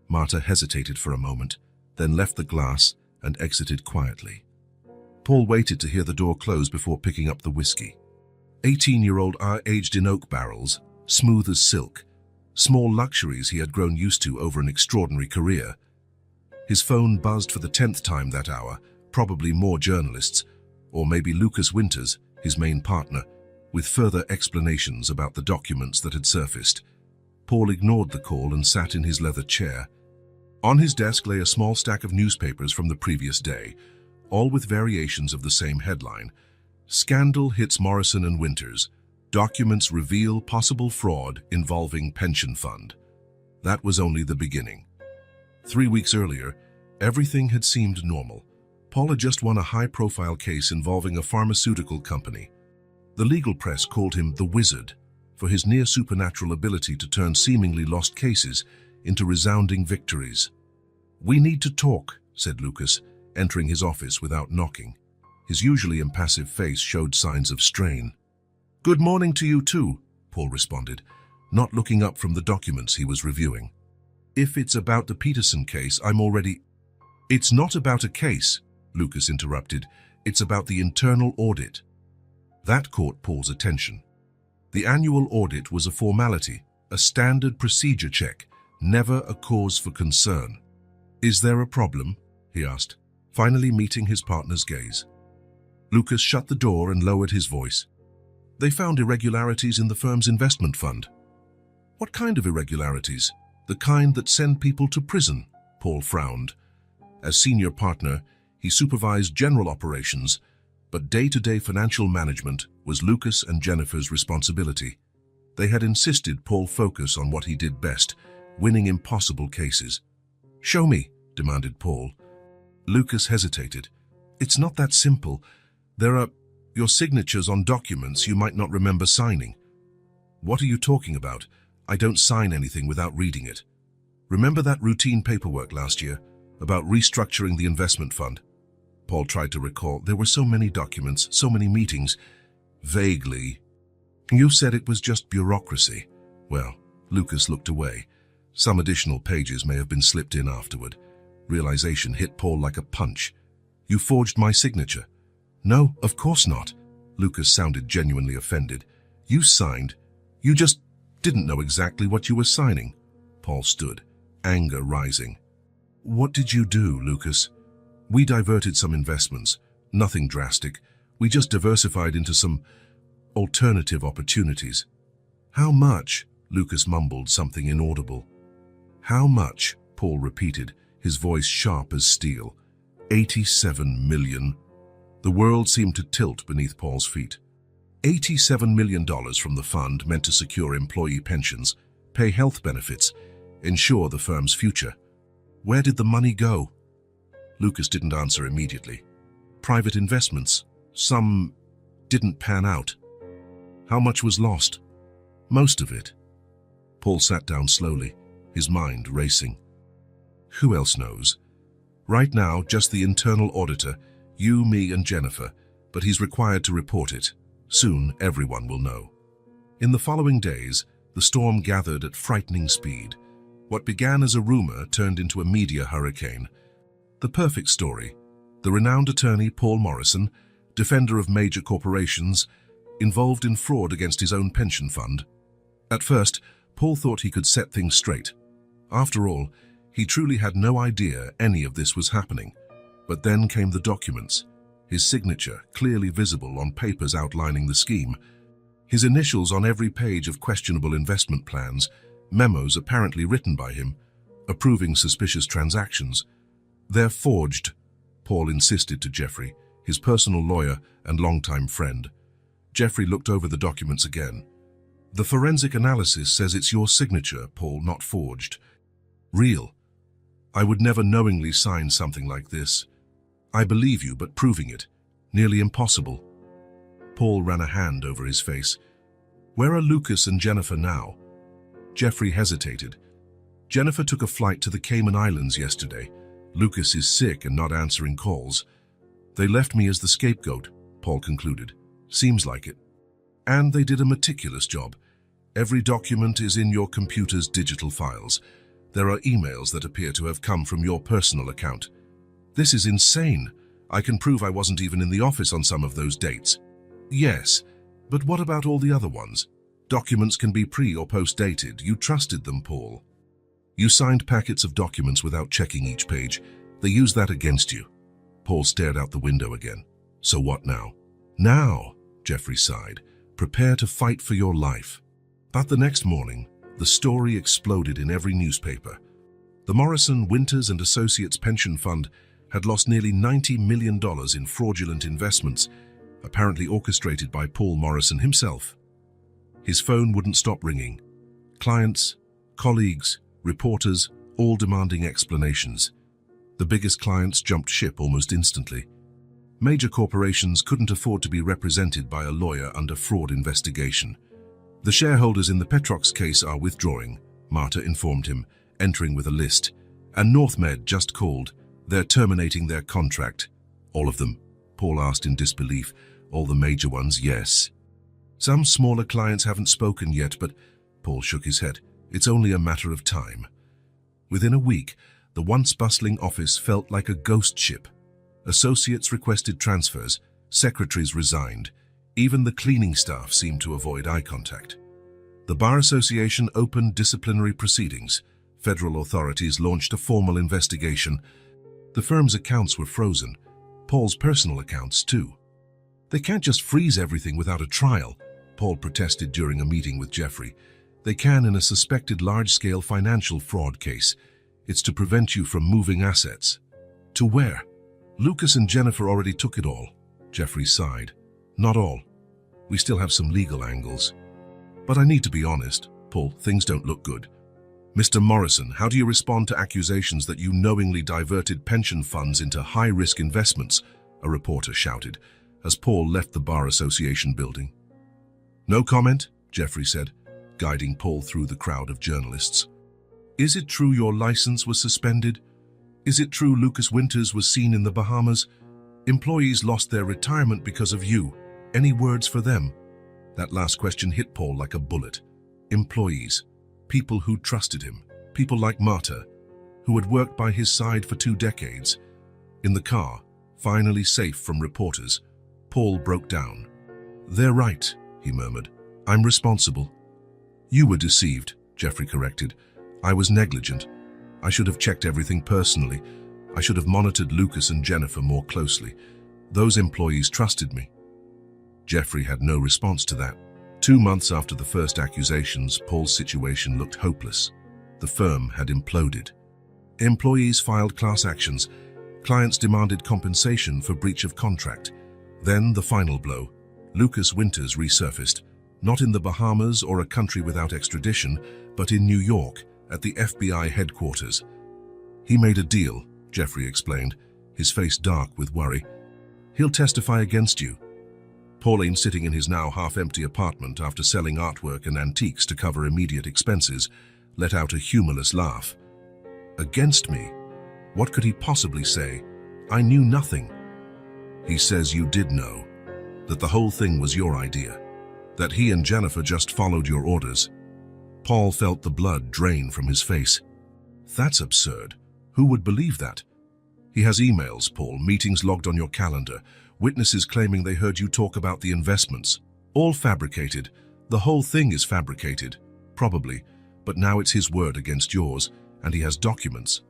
A: Marta hesitated for a moment, then left the glass and exited quietly. Paul waited to hear the door close before picking up the whiskey. 18-year-old aged in oak barrels, smooth as silk, small luxuries he had grown used to over an extraordinary career. His phone buzzed for the 10th time that hour, probably more journalists, or maybe Lucas Winters, his main partner, with further explanations about the documents that had surfaced. Paul ignored the call and sat in his leather chair. On his desk lay a small stack of newspapers from the previous day, all with variations of the same headline. Scandal hits Morrison & Winters. Documents reveal possible fraud involving pension fund. That was only the beginning. 3 weeks earlier, everything had seemed normal. Paul had just won a high-profile case involving a pharmaceutical company. The legal press called him the Wizard for his near-supernatural ability to turn seemingly lost cases into resounding victories. We need to talk, said Lucas, entering his office without knocking. His usually impassive face showed signs of strain. Good morning to you too, Paul responded, not looking up from the documents he was reviewing. If it's about the Peterson case, I'm already... It's not about a case, Lucas interrupted. It's about the internal audit. That caught Paul's attention. The annual audit was a formality, a standard procedure check, never a cause for concern. Is there a problem? He asked, finally meeting his partner's gaze. Lucas shut the door and lowered his voice. They found irregularities in the firm's investment fund. What kind of irregularities? The kind that send people to prison, Paul frowned. As senior partner, he supervised general operations, But day-to-day financial management was Lucas and Jennifer's responsibility. They had insisted Paul focus on what he did best, winning impossible cases. "Show me," demanded Paul. Lucas hesitated. "It's not that simple. There are your signatures on documents you might not remember signing." "What are you talking about? I don't sign anything without reading it." "Remember that routine paperwork last year about restructuring the investment fund?" Paul tried to recall. There were so many documents, so many meetings. "Vaguely." "You said it was just bureaucracy." Well, Lucas looked away. Some additional pages may have been slipped in afterward. Realization hit Paul like a punch. "You forged my signature." "No, of course not." Lucas sounded genuinely offended. "You signed. You just didn't know exactly what you were signing." Paul stood, anger rising. "What did you do, Lucas?" "We diverted some investments. Nothing drastic. We just diversified into some alternative opportunities." "How much?" Lucas mumbled something inaudible. "How much?" Paul repeated, his voice sharp as steel. 87 million. The world seemed to tilt beneath Paul's feet. $87 million from the fund meant to secure employee pensions, pay health benefits, ensure the firm's future. Where did the money go? Lucas didn't answer immediately. Private investments. Some didn't pan out. How much was lost? Most of it. Paul sat down slowly, his mind racing. Who else knows? Right now, just the internal auditor, you, me, and Jennifer, but he's required to report it. Soon, everyone will know. In the following days, the storm gathered at frightening speed. What began as a rumor turned into a media hurricane. The perfect story. The renowned attorney Paul Morrison, defender of major corporations, involved in fraud against his own pension fund. At first, Paul thought he could set things straight. After all, he truly had no idea any of this was happening. But then came the documents, his signature clearly visible on papers outlining the scheme, his initials on every page of questionable investment plans, memos apparently written by him, approving suspicious transactions. They're forged, Paul insisted to Jeffrey, his personal lawyer and longtime friend. Jeffrey looked over the documents again. The forensic analysis says it's your signature, Paul, not forged. Real. I would never knowingly sign something like this. I believe you, but proving it, nearly impossible. Paul ran a hand over his face. Where are Lucas and Jennifer now? Jeffrey hesitated. Jennifer took a flight to the Cayman Islands yesterday. Lucas is sick and not answering calls. They left me as the scapegoat, Paul concluded. Seems like it. And they did a meticulous job. Every document is in your computer's digital files. There are emails that appear to have come from your personal account. This is insane. I can prove I wasn't even in the office on some of those dates. Yes, but what about all the other ones? Documents can be pre- or post-dated. You trusted them, Paul. You signed packets of documents without checking each page. They used that against you. Paul stared out the window again. So what now? Now, Jeffrey sighed, prepare to fight for your life. But the next morning, the story exploded in every newspaper. The Morrison, Winters and Associates pension fund had lost nearly $90 million in fraudulent investments, apparently orchestrated by Paul Morrison himself. His phone wouldn't stop ringing. Clients, colleagues, reporters, all demanding explanations. The biggest clients jumped ship almost instantly. Major corporations couldn't afford to be represented by a lawyer under fraud investigation. The shareholders in the Petrox case are withdrawing, Marta informed him, entering with a list. And NorthMed just called. They're terminating their contract. All of them? Paul asked in disbelief. All the major ones, yes. Some smaller clients haven't spoken yet, but Paul shook his head. It's only a matter of time. Within a week, the once bustling office felt like a ghost ship. Associates requested transfers, secretaries resigned. Even the cleaning staff seemed to avoid eye contact. The Bar Association opened disciplinary proceedings. Federal authorities launched a formal investigation. The firm's accounts were frozen. Paul's personal accounts, too. They can't just freeze everything without a trial, Paul protested during a meeting with Jeffrey. They can in a suspected large-scale financial fraud case. It's to prevent you from moving assets. To where? Lucas and Jennifer already took it all. Jeffrey sighed. Not all. We still have some legal angles. But I need to be honest, Paul, things don't look good. Mr. Morrison, how do you respond to accusations that you knowingly diverted pension funds into high-risk investments? A reporter shouted, as Paul left the Bar Association building. No comment, Jeffrey said, guiding Paul through the crowd of journalists. Is it true your license was suspended? Is it true Lucas Winters was seen in the Bahamas? Employees lost their retirement because of you. Any words for them? That last question hit Paul like a bullet. Employees. People who trusted him. People like Marta, who had worked by his side for 2 decades. In the car, finally safe from reporters, Paul broke down. They're right, he murmured. I'm responsible. You were deceived, Jeffrey corrected. I was negligent. I should have checked everything personally. I should have monitored Lucas and Jennifer more closely. Those employees trusted me. Jeffrey had no response to that. 2 months after the first accusations, Paul's situation looked hopeless. The firm had imploded. Employees filed class actions. Clients demanded compensation for breach of contract. Then the final blow. Lucas Winters resurfaced, not in the Bahamas or a country without extradition, but in New York, at the FBI headquarters. He made a deal, Jeffrey explained, his face dark with worry. He'll testify against you. Pauline, sitting in his now half-empty apartment after selling artwork and antiques to cover immediate expenses, let out a humorless laugh. Against me? What could he possibly say? I knew nothing. He says you did know, that the whole thing was your idea, that he and Jennifer just followed your orders. Paul felt the blood drain from his face. That's absurd. Who would believe that? He has emails, Paul, meetings logged on your calendar, witnesses claiming they heard you talk about the investments. All fabricated. The whole thing is fabricated. Probably. But now it's his word against yours, and he has documents.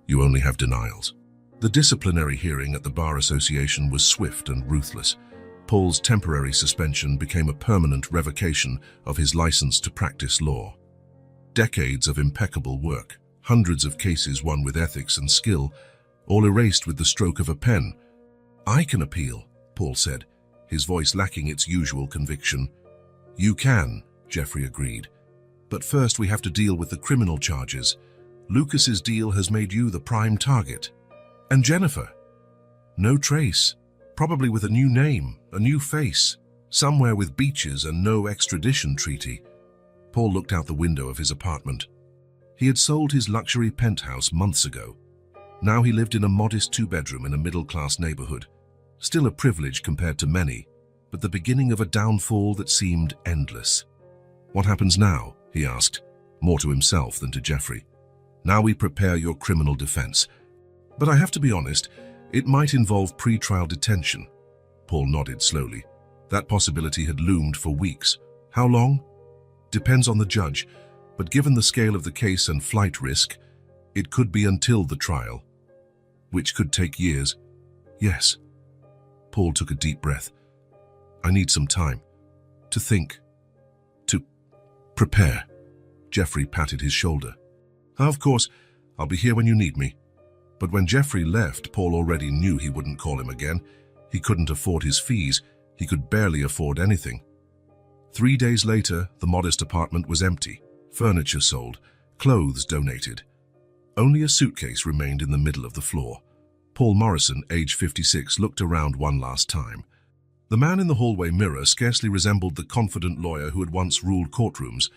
A: You only have denials. The disciplinary hearing at the Bar Association was swift and ruthless. Paul's temporary suspension became a permanent revocation of his license to practice law. Decades of impeccable work, hundreds of cases won with ethics and skill, all erased with the stroke of a pen. I can appeal, Paul said, his voice lacking its usual conviction. You can, Jeffrey agreed. But first we have to deal with the criminal charges. Lucas's deal has made you the prime target. And Jennifer? No trace. Probably with a new name, a new face, somewhere with beaches and no extradition treaty. Paul looked out the window of his apartment. He had sold his luxury penthouse months ago. Now he lived in a modest 2-bedroom in a middle-class neighborhood. Still a privilege compared to many, but the beginning of a downfall that seemed endless. What happens now? He asked, more to himself than to Jeffrey. Now we prepare your criminal defense. But I have to be honest, it might involve pre-trial detention. Paul nodded slowly. That possibility had loomed for weeks. How long? Depends on the judge, but given the scale of the case and flight risk, it could be until the trial, which could take years. Yes. Paul took a deep breath. I need some time. To think. To prepare. Jeffrey patted his shoulder. Of course, I'll be here when you need me. But when Jeffrey left, Paul already knew he wouldn't call him again. He couldn't afford his fees. He could barely afford anything. 3 days later, the modest apartment was empty. Furniture sold. Clothes donated. Only a suitcase remained in the middle of the floor. Paul Morrison, age 56, looked around one last time. The man in the hallway mirror scarcely resembled the confident lawyer who had once ruled courtrooms.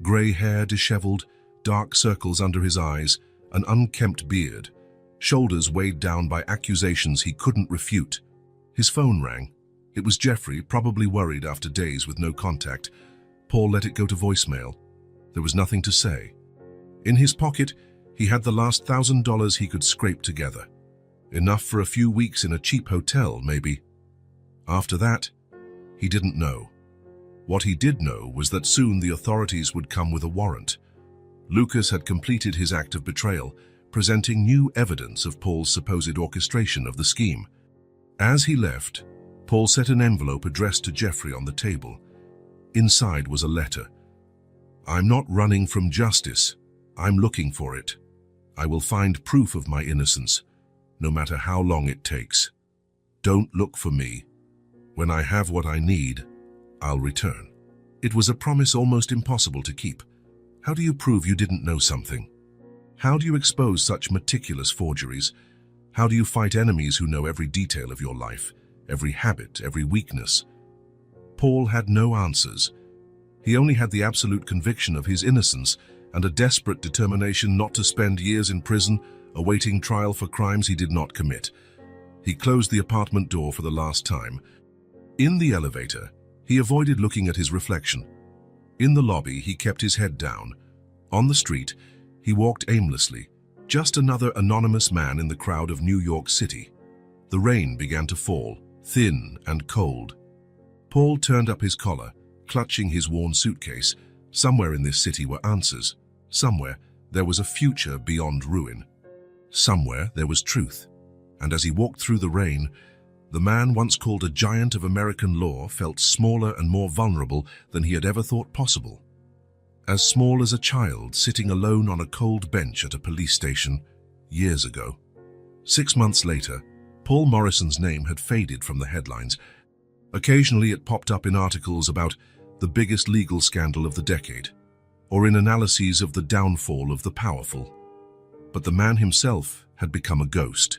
A: Grey hair disheveled, dark circles under his eyes, an unkempt beard, shoulders weighed down by accusations he couldn't refute. His phone rang. It was Jeffrey, probably worried after days with no contact. Paul let it go to voicemail. There was nothing to say. In his pocket, he had the last $1,000 he could scrape together. Enough for a few weeks in a cheap hotel, maybe. After that, he didn't know. What he did know was that soon the authorities would come with a warrant. Lucas had completed his act of betrayal, presenting new evidence of Paul's supposed orchestration of the scheme. As he left, Paul set an envelope addressed to Jeffrey on the table. Inside was a letter. I'm not running from justice. I'm looking for it. I will find proof of my innocence, no matter how long it takes. Don't look for me. When I have what I need, I'll return. It was a promise almost impossible to keep. How do you prove you didn't know something? How do you expose such meticulous forgeries? How do you fight enemies who know every detail of your life, every habit, every weakness? Paul had no answers. He only had the absolute conviction of his innocence and a desperate determination not to spend years in prison awaiting trial for crimes he did not commit. He closed the apartment door for the last time. In the elevator, he avoided looking at his reflection. In the lobby, he kept his head down. On the street, he walked aimlessly, just another anonymous man in the crowd of New York City. The rain began to fall, thin and cold. Paul turned up his collar, clutching his worn suitcase. Somewhere in this city were answers. Somewhere there was a future beyond ruin. Somewhere there was truth. And as he walked through the rain, the man once called a giant of American law felt smaller and more vulnerable than he had ever thought possible. As small as a child sitting alone on a cold bench at a police station years ago. 6 months later, Paul Morrison's name had faded from the headlines. Occasionally it popped up in articles about the biggest legal scandal of the decade, or in analyses of the downfall of the powerful. But the man himself had become a ghost.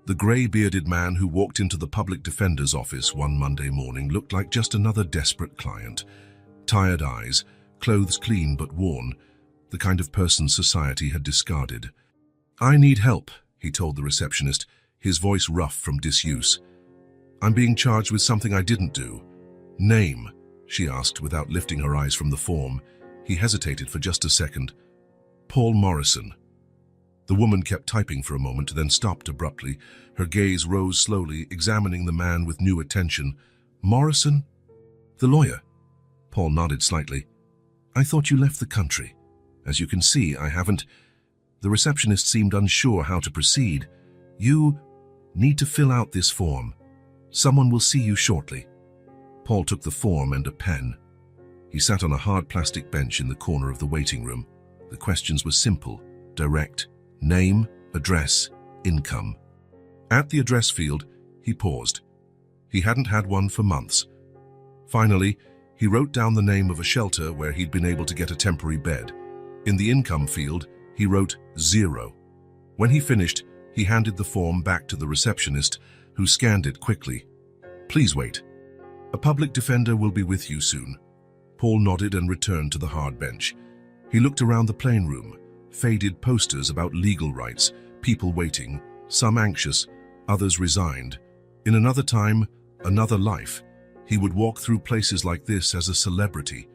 A: The grey-bearded man who walked into the public defender's office one Monday morning looked like just another desperate client. Tired eyes, clothes clean but worn, the kind of person society had discarded. "I need help," he told the receptionist, his voice rough from disuse. "I'm being charged with something I didn't do." "Name?" she asked without lifting her eyes from the form. He hesitated for just a second. "Paul Morrison." The woman kept typing for a moment, then stopped abruptly. Her gaze rose slowly, examining the man with new attention. "Morrison? The lawyer?" Paul nodded slightly. "I thought you left the country. As you can see, I haven't." The receptionist seemed unsure how to proceed. "You need to fill out this form. Someone will see you shortly." Paul took the form and a pen. He sat on a hard plastic bench in the corner of the waiting room. The questions were simple, direct. Name, address, income. At the address field, he paused. He hadn't had one for months. Finally, he wrote down the name of a shelter where he'd been able to get a temporary bed. In the income field, he wrote 0. When he finished, he handed the form back to the receptionist, who scanned it quickly. "Please wait. A public defender will be with you soon." Paul nodded and returned to the hard bench. He looked around the plain room. Faded posters about legal rights, people waiting, some anxious, others resigned. In another time, another life, he would walk through places like this as a celebrity.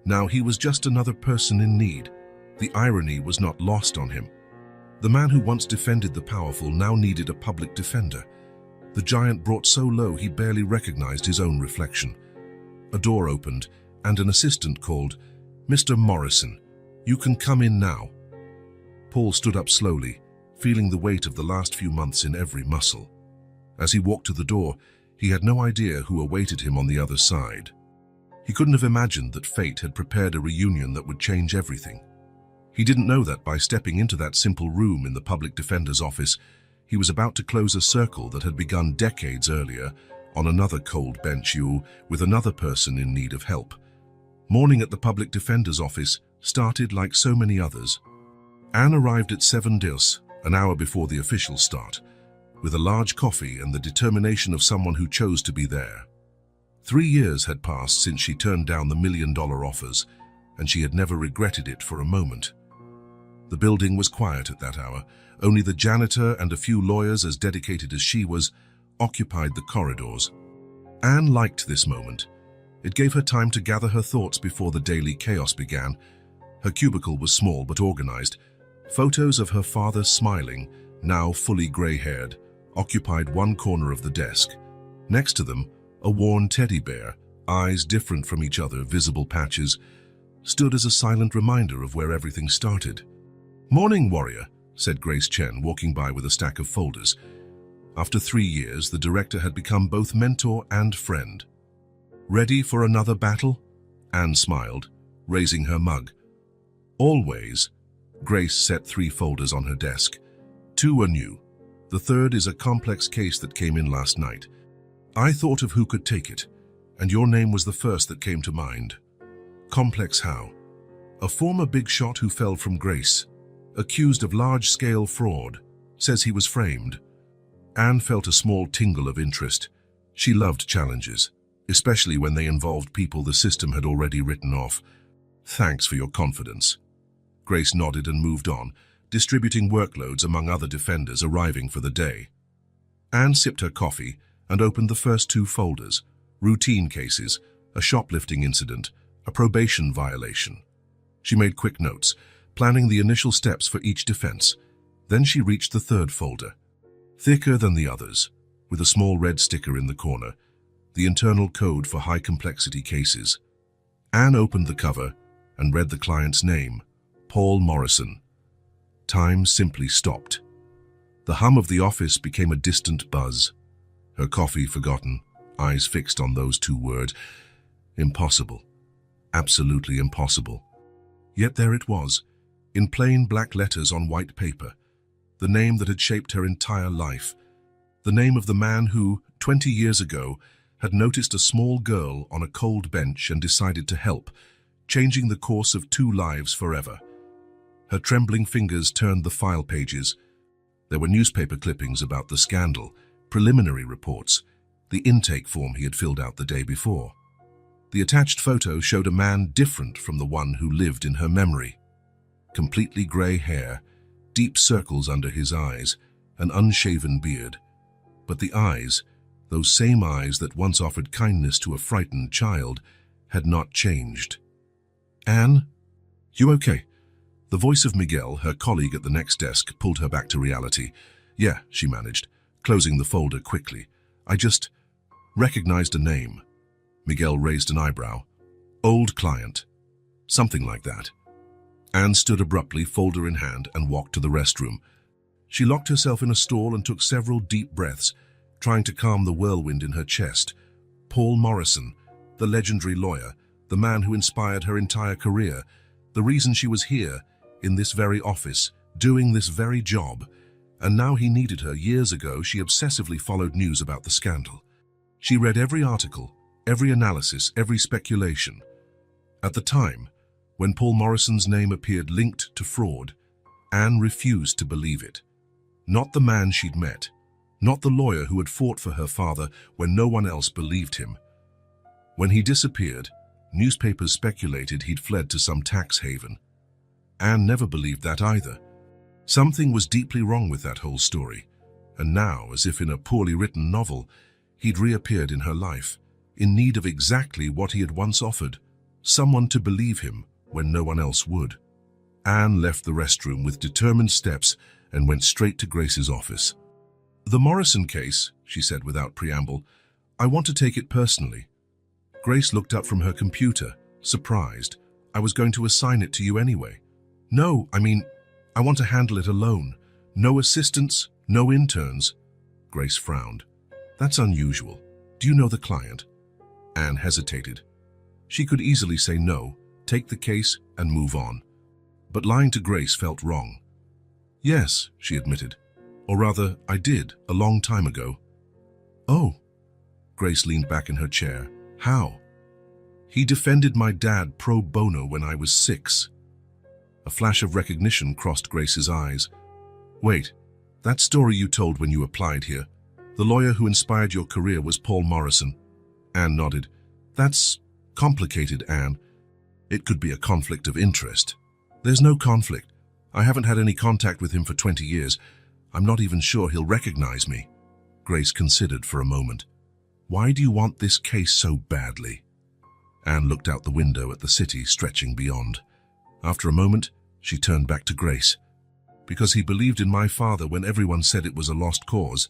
A: Now he was just another person in need. The irony was not lost on him. The man who once defended the powerful now needed a public defender. The giant brought so low he barely recognized his own reflection. A door opened, and an assistant called, "Mr. Morrison, you can come in now." Paul stood up slowly, feeling the weight of the last few months in every muscle. As he walked to the door, he had no idea who awaited him on the other side. He couldn't have imagined that fate had prepared a reunion that would change everything. He didn't know that by stepping into that simple room in the public defender's office, he was about to close a circle that had begun decades earlier, on another cold bench with another person in need of help. Morning at the public defender's office started like so many others. Anne arrived at 7 Dils, an hour before the official start, with a large coffee and the determination of someone who chose to be there. 3 years had passed since she turned down the $1,000,000 offers, and she had never regretted it for a moment. The building was quiet at that hour. Only the janitor and a few lawyers as dedicated as she was occupied the corridors. Anne liked this moment. It gave her time to gather her thoughts before the daily chaos began. Her cubicle was small but organized. Photos of her father smiling, now fully gray-haired, occupied one corner of the desk. Next to them, a worn teddy bear, eyes different from each other, visible patches, stood as a silent reminder of where everything started. "Morning, warrior," said Grace Chen, walking by with a stack of folders. After 3 years, the director had become both mentor and friend. "Ready for another battle?" Anne smiled, raising her mug. "Always." Grace set 3 folders on her desk. 2 are new. The third is a complex case that came in last night. I thought of who could take it, and your name was the first that came to mind. Complex How, a former big shot who fell from grace, accused of large-scale fraud, says he was framed. Anne felt a small tingle of interest. She loved challenges, especially when they involved people the system had already written off. Thanks for your confidence. Grace nodded and moved on, distributing workloads among other defenders arriving for the day. Anne sipped her coffee and opened the first two folders: routine cases, a shoplifting incident, a probation violation. She made quick notes, planning the initial steps for each defense. Then she reached the third folder, thicker than the others, with a small red sticker in the corner, the internal code for high-complexity cases. Anne opened the cover and read the client's name, Paul Morrison. Time simply stopped. The hum of the office became a distant buzz. Her coffee forgotten, eyes fixed on those two words. Impossible. Absolutely impossible. Yet there it was, in plain black letters on white paper, the name that had shaped her entire life, the name of the man who, 20 years ago, had noticed a small girl on a cold bench and decided to help, changing the course of two lives forever. Her trembling fingers turned the file pages. There were newspaper clippings about the scandal, preliminary reports, the intake form he had filled out the day before. The attached photo showed a man different from the one who lived in her memory. Completely grey hair, deep circles under his eyes, an unshaven beard. But the eyes, those same eyes that once offered kindness to a frightened child, had not changed. Anne? You okay? The voice of Miguel, her colleague at the next desk, pulled her back to reality. Yeah, she managed, closing the folder quickly. I just recognized a name. Miguel raised an eyebrow. Old client. Something like that. Anne stood abruptly, folder in hand, and walked to the restroom. She locked herself in a stall and took several deep breaths, trying to calm the whirlwind in her chest. Paul Morrison, the legendary lawyer, the man who inspired her entire career, the reason she was here, in this very office, doing this very job. And now he needed her. Years ago, she obsessively followed news about the scandal. She read every article, every analysis, every speculation. At the time, when Paul Morrison's name appeared linked to fraud, Anne refused to believe it. Not the man she'd met, not the lawyer who had fought for her father when no one else believed him. When he disappeared, newspapers speculated he'd fled to some tax haven. Anne never believed that either. Something was deeply wrong with that whole story, and now, as if in a poorly written novel, he'd reappeared in her life, in need of exactly what he had once offered, someone to believe him when no one else would. Anne left the restroom with determined steps and went straight to Grace's office. The Morrison case, she said without preamble, I want to take it personally. Grace looked up from her computer, surprised. I was going to assign it to you anyway. No, I want to handle it alone. No assistants, no interns. Grace frowned. That's unusual. Do you know the client? Anne hesitated. She could easily say no, take the case, and move on. But lying to Grace felt wrong. Yes, she admitted. Or rather, I did, a long time ago. Oh. Grace leaned back in her chair. How? He defended my dad pro bono when I was 6. A flash of recognition crossed Grace's eyes. Wait, that story you told when you applied here, the lawyer who inspired your career was Paul Morrison. Anne nodded. That's complicated, Anne. It could be a conflict of interest. There's no conflict. I haven't had any contact with him for 20 years. I'm not even sure he'll recognize me. Grace considered for a moment. Why do you want this case so badly? Anne looked out the window at the city stretching beyond. After a moment, she turned back to Grace. Because he believed in my father when everyone said it was a lost cause.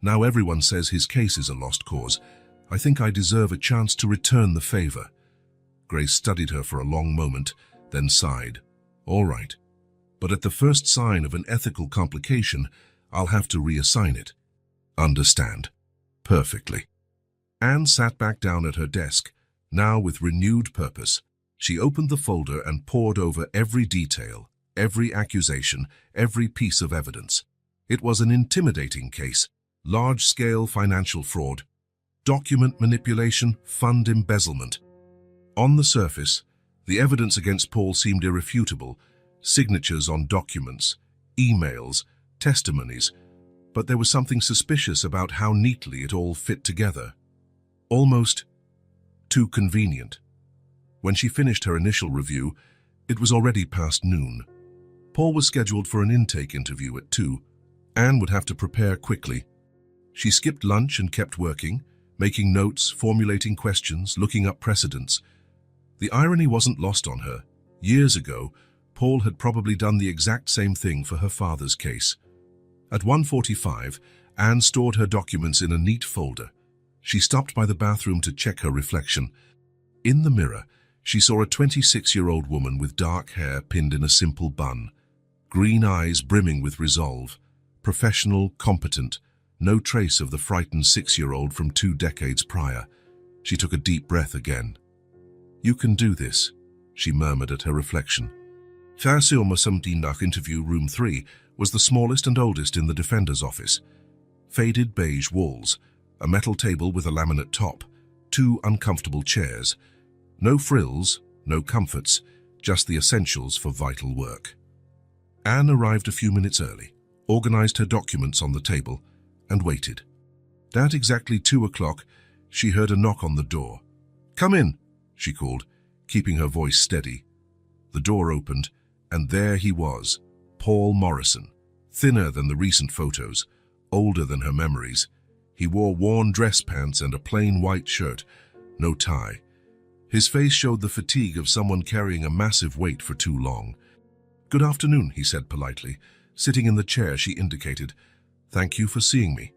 A: Now everyone says his case is a lost cause. I think I deserve a chance to return the favor. Grace studied her for a long moment, then sighed. All right. But at the first sign of an ethical complication, I'll have to reassign it. Understand. Perfectly. Anne sat back down at her desk, now with renewed purpose. She opened the folder and pored over every detail, every accusation, every piece of evidence. It was an intimidating case, large-scale financial fraud. document manipulation, fund embezzlement. On the surface, the evidence against Paul seemed irrefutable: signatures on documents, emails, testimonies, but there was something suspicious about how neatly it all fit together. Almost too convenient. When she finished her initial review, it was already past noon. Paul was scheduled for an intake interview at 2. Anne would have to prepare quickly. She skipped lunch and kept working, making notes, formulating questions, looking up precedents. The irony wasn't lost on her. Years ago, Paul had probably done the exact same thing for her father's case. At 1:45, Anne stored her documents in a neat folder. She stopped by the bathroom to check her reflection. In the mirror, she saw a 26-year-old woman with dark hair pinned in a simple bun, green eyes brimming with resolve, professional, competent, no trace of the frightened 6-year-old from 2 decades prior. She took a deep breath again. "You can do this," she murmured at her reflection. Interview room 3 was the smallest and oldest in the defender's office. Faded beige walls, a metal table with a laminate top, 2 uncomfortable chairs. No frills, no comforts, just the essentials for vital work. Anne arrived a few minutes early, organized her documents on the table, and waited. At exactly 2 o'clock, she heard a knock on the door. "Come in," she called, keeping her voice steady. The door opened, and there he was, Paul Morrison, thinner than the recent photos, older than her memories. He wore worn dress pants and a plain white shirt, no tie. His face showed the fatigue of someone carrying a massive weight for too long. "Good afternoon," he said politely, sitting in the chair she indicated. "Thank you for seeing me."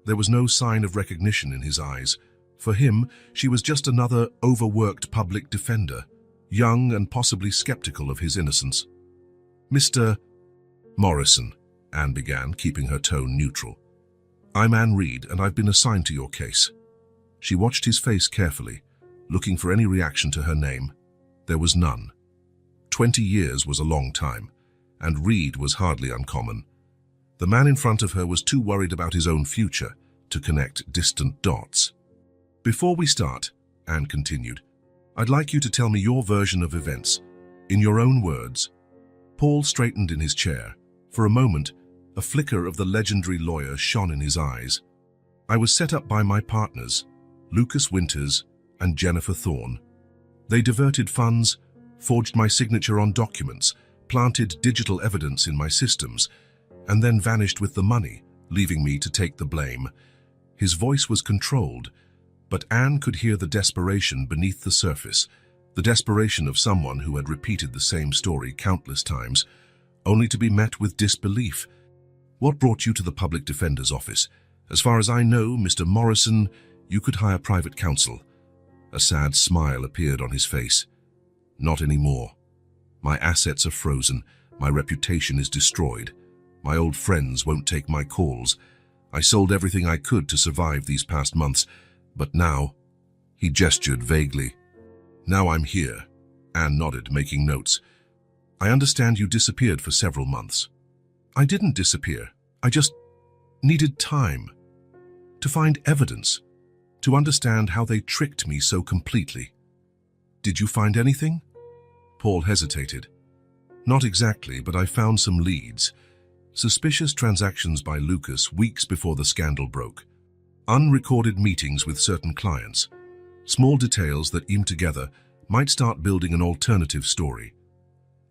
A: There was no sign of recognition in his eyes. For him, she was just another overworked public defender, young and possibly skeptical of his innocence. "Mr. Morrison," Anne began, keeping her tone neutral. "I'm Anne Reed, and I've been assigned to your case." She watched his face carefully, looking for any reaction to her name. There was none. 20 years was a long time, and Reed was hardly uncommon. The man in front of her was too worried about his own future to connect distant dots. "Before we start," Anne continued, "I'd like you to tell me your version of events, in your own words." Paul straightened in his chair. For a moment, a flicker of the legendary lawyer shone in his eyes. "I was set up by my partners, Lucas Winters and Jennifer Thorne. They diverted funds, forged my signature on documents, planted digital evidence in my systems, and then vanished with the money, leaving me to take the blame." His voice was controlled, but Anne could hear the desperation beneath the surface, the desperation of someone who had repeated the same story countless times, only to be met with disbelief. "What brought you to the public defender's office? As far as I know, Mr. Morrison, you could hire private counsel." A sad smile appeared on his face. "Not anymore. My assets are frozen. My reputation is destroyed. My old friends won't take my calls. I sold everything I could to survive these past months, but now..." He gestured vaguely. "Now I'm here." Anne nodded, making notes. "I understand you disappeared for several months." "I didn't disappear. I just needed time. To find evidence. To understand how they tricked me so completely." "Did you find anything?" Paul hesitated. "Not exactly, but I found some leads. Suspicious transactions by Lucas weeks before the scandal broke. Unrecorded meetings with certain clients. Small details that, together, might start building an alternative story."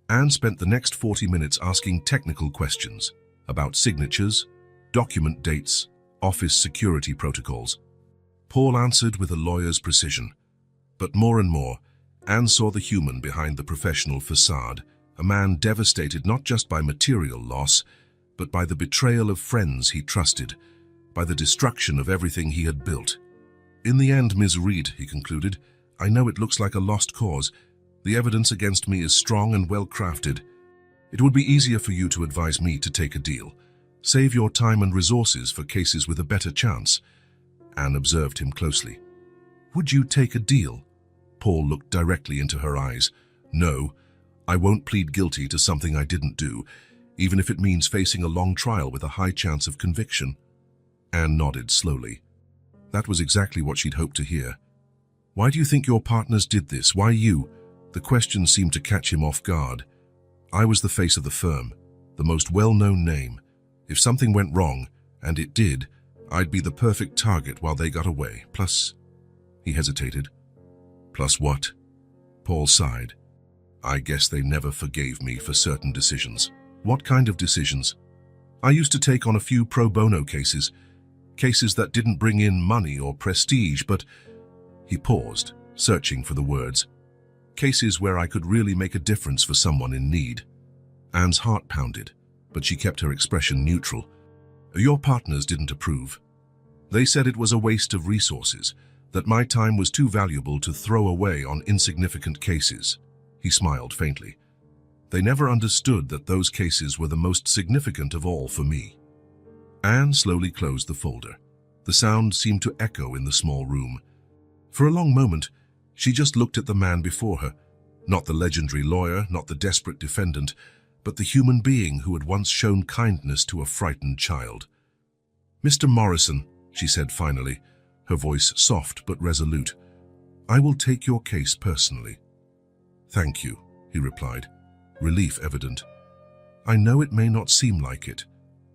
A: Anne spent the next 40 minutes asking technical questions about signatures, document dates, office security protocols. Paul answered with a lawyer's precision. But more and more, Anne saw the human behind the professional facade, a man devastated not just by material loss, but by the betrayal of friends he trusted, by the destruction of everything he had built. "In the end, Ms. Reed," he concluded, "I know it looks like a lost cause. The evidence against me is strong and well-crafted. It would be easier for you to advise me to take a deal. Save your time and resources for cases with a better chance." Anne observed him closely. "Would you take a deal?" Paul looked directly into her eyes. "No, I won't plead guilty to something I didn't do, even if it means facing a long trial with a high chance of conviction." Anne nodded slowly. That was exactly what she'd hoped to hear. Why do you think your partners did this? Why you? The question seemed to catch him off guard. I was the face of the firm, the most well-known name. If something went wrong, and it did, I'd be the perfect target while they got away. Plus, he hesitated. Plus what? Paul sighed. I guess they never forgave me for certain decisions. What kind of decisions? I used to take on a few pro bono cases that didn't bring in money or prestige, but... He paused, searching for the words. Cases where I could really make a difference for someone in need. Anne's heart pounded, but she kept her expression neutral. Your partners didn't approve. They said it was a waste of resources, that my time was too valuable to throw away on insignificant cases. He smiled faintly. They never understood that those cases were the most significant of all for me. Anne slowly closed the folder. The sound seemed to echo in the small room. For a long moment, she just looked at the man before her, not the legendary lawyer, not the desperate defendant, but the human being who had once shown kindness to a frightened child. Mr. Morrison, she said finally, her voice soft but resolute, I will take your case personally. Thank you, he replied, relief evident. I know it may not seem like it,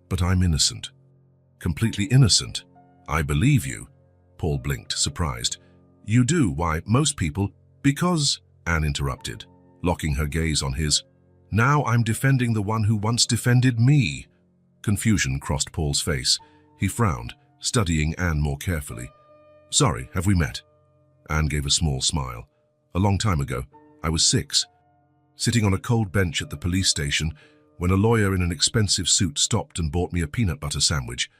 A: but I'm innocent. Completely innocent. I believe you. Paul blinked, surprised. You do? Why, most people... Because, Anne interrupted, locking her gaze on his. Now I'm defending the one who once defended me. Confusion crossed Paul's face. He frowned, studying Anne more carefully. Sorry, have we met? Anne gave a small smile. A long time ago. I was 6. Sitting on a cold bench at the police station when a lawyer in an expensive suit stopped and bought me a peanut butter sandwich.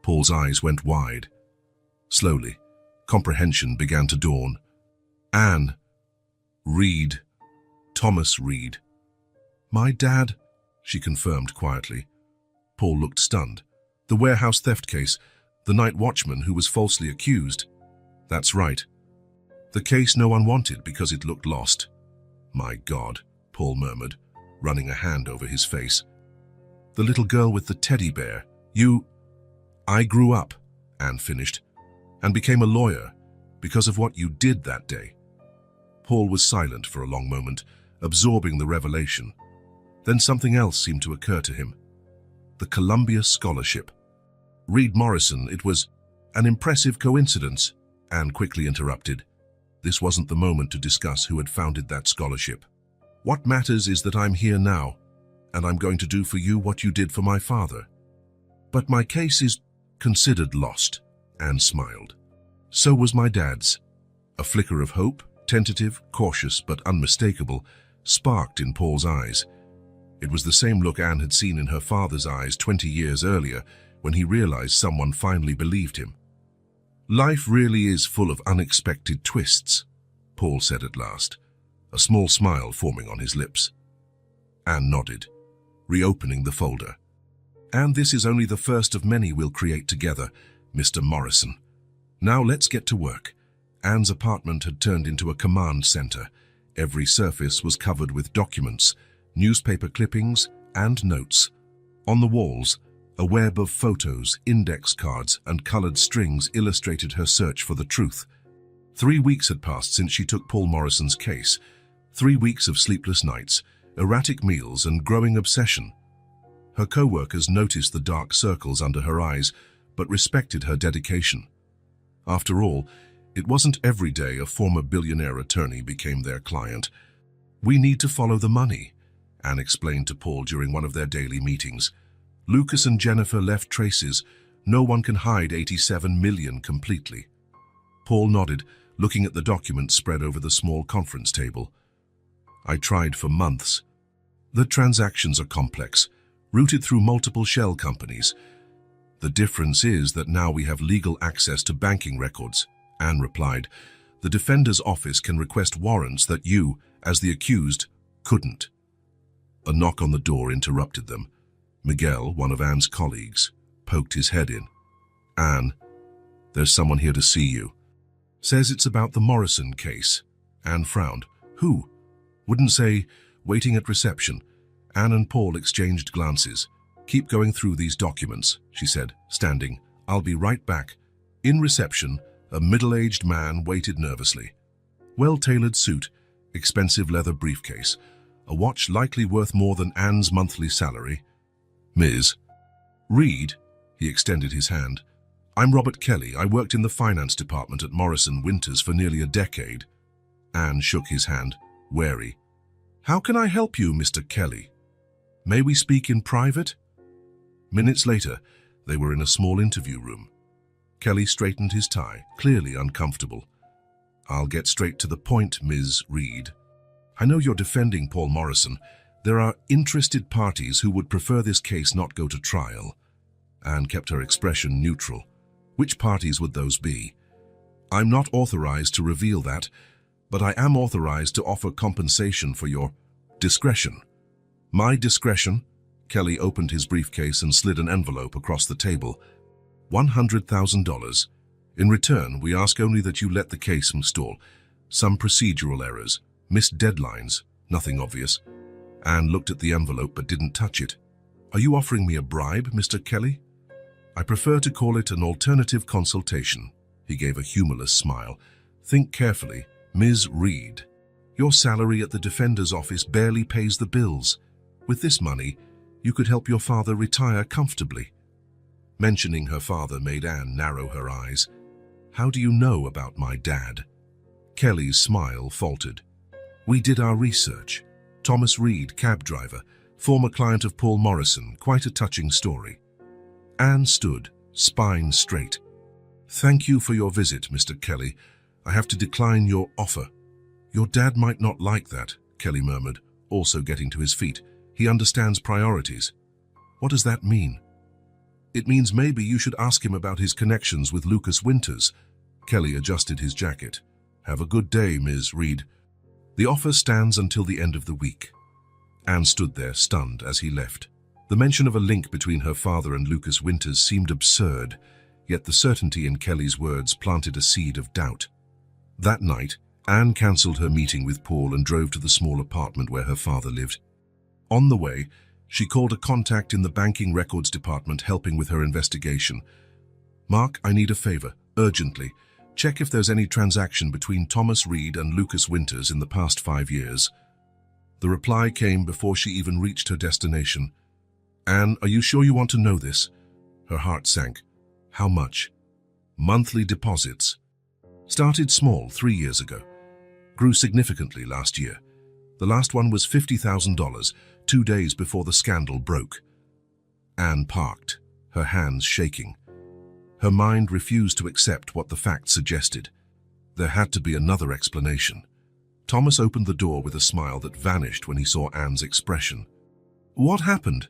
A: Paul's eyes went wide. Slowly, comprehension began to dawn. Anne. Reed. Thomas Reed. My dad, she confirmed quietly. Paul looked stunned. The warehouse theft case, the night watchman who was falsely accused. That's right. The case no one wanted because it looked lost. My God, Paul murmured, running a hand over his face. The little girl with the teddy bear. I grew up, Anne finished, and became a lawyer because of what you did that day. Paul was silent for a long moment, absorbing the revelation. Then something else seemed to occur to him. The Columbia Scholarship. Reed Morrison, it was an impressive coincidence, Anne quickly interrupted. This wasn't the moment to discuss who had founded that scholarship. What matters is that I'm here now, and I'm going to do for you what you did for my father. But my case is considered lost, Anne smiled. So was my dad's. A flicker of hope, tentative, cautious, but unmistakable, sparked in Paul's eyes. It was the same look Anne had seen in her father's eyes 20 years earlier, when he realized someone finally believed him. Life really is full of unexpected twists, Paul said at last, a small smile forming on his lips. Anne nodded, reopening the folder. And this is only the first of many we'll create together, Mr. Morrison. Now let's get to work. Anne's apartment had turned into a command center. Every surface was covered with documents, newspaper clippings, and notes. On the walls, a web of photos, index cards, and colored strings illustrated her search for the truth. 3 weeks had passed since she took Paul Morrison's case. 3 weeks of sleepless nights, erratic meals, and growing obsession. Her co-workers noticed the dark circles under her eyes, but respected her dedication. After all, it wasn't every day a former billionaire attorney became their client. We need to follow the money, Anne explained to Paul during one of their daily meetings. Lucas and Jennifer left traces. No one can hide 87 million completely. Paul nodded, looking at the documents spread over the small conference table. I tried for months. The transactions are complex, routed through multiple shell companies. The difference is that now we have legal access to banking records, Anne replied. The defender's office can request warrants that you, as the accused, couldn't. A knock on the door interrupted them. Miguel, one of Anne's colleagues, poked his head in. Anne, there's someone here to see you. Says it's about the Morrison case. Anne frowned. Who? Wouldn't say, waiting at reception. Anne and Paul exchanged glances. Keep going through these documents, she said, standing. I'll be right back. In reception, a middle-aged man waited nervously. Well-tailored suit, expensive leather briefcase, a watch likely worth more than Anne's monthly salary. Ms. Reed, he extended his hand. I'm Robert Kelly. I worked in the finance department at Morrison Winters for nearly a decade. Anne shook his hand, wary. How can I help you, Mr. Kelly? May we speak in private? Minutes later, they were in a small interview room. Kelly straightened his tie, clearly uncomfortable. I'll get straight to the point, Ms. Reed. I know you're defending Paul Morrison. There are interested parties who would prefer this case not go to trial. Anne kept her expression neutral. Which parties would those be? I'm not authorized to reveal that, but I am authorized to offer compensation for your discretion. My discretion? Kelly opened his briefcase and slid an envelope across the table. $100,000. In return, we ask only that you let the case stall. Some procedural errors, missed deadlines, nothing obvious. Anne looked at the envelope but didn't touch it. Are you offering me a bribe, Mr. Kelly? I prefer to call it an alternative consultation. He gave a humorless smile. Think carefully, Ms. Reed. Your salary at the defender's office barely pays the bills. With this money, you could help your father retire comfortably. Mentioning her father made Anne narrow her eyes. How do you know about my dad? Kelly's smile faltered. We did our research. Thomas Reed, cab driver, former client of Paul Morrison, quite a touching story. Anne stood, spine straight. Thank you for your visit, Mr. Kelly. I have to decline your offer. Your dad might not like that, Kelly murmured, also getting to his feet. He understands priorities. What does that mean? It means maybe you should ask him about his connections with Lucas Winters. Kelly adjusted his jacket. Have a good day, Ms. Reed. The offer stands until the end of the week. Anne stood there, stunned, as he left. The mention of a link between her father and Lucas Winters seemed absurd, yet the certainty in Kelly's words planted a seed of doubt. That night, Anne cancelled her meeting with Paul and drove to the small apartment where her father lived. On the way, she called a contact in the banking records department helping with her investigation. Mark, I need a favor, urgently. Check if there's any transaction between Thomas Reed and Lucas Winters in the past 5 years. The reply came before she even reached her destination. Anne, are you sure you want to know this? Her heart sank. How much? Monthly deposits. Started small 3 years ago. Grew significantly last year. The last one was $50,000, 2 days before the scandal broke. Anne parked, her hands shaking. Her mind refused to accept what the facts suggested. There had to be another explanation. Thomas opened the door with a smile that vanished when he saw Anne's expression. What happened?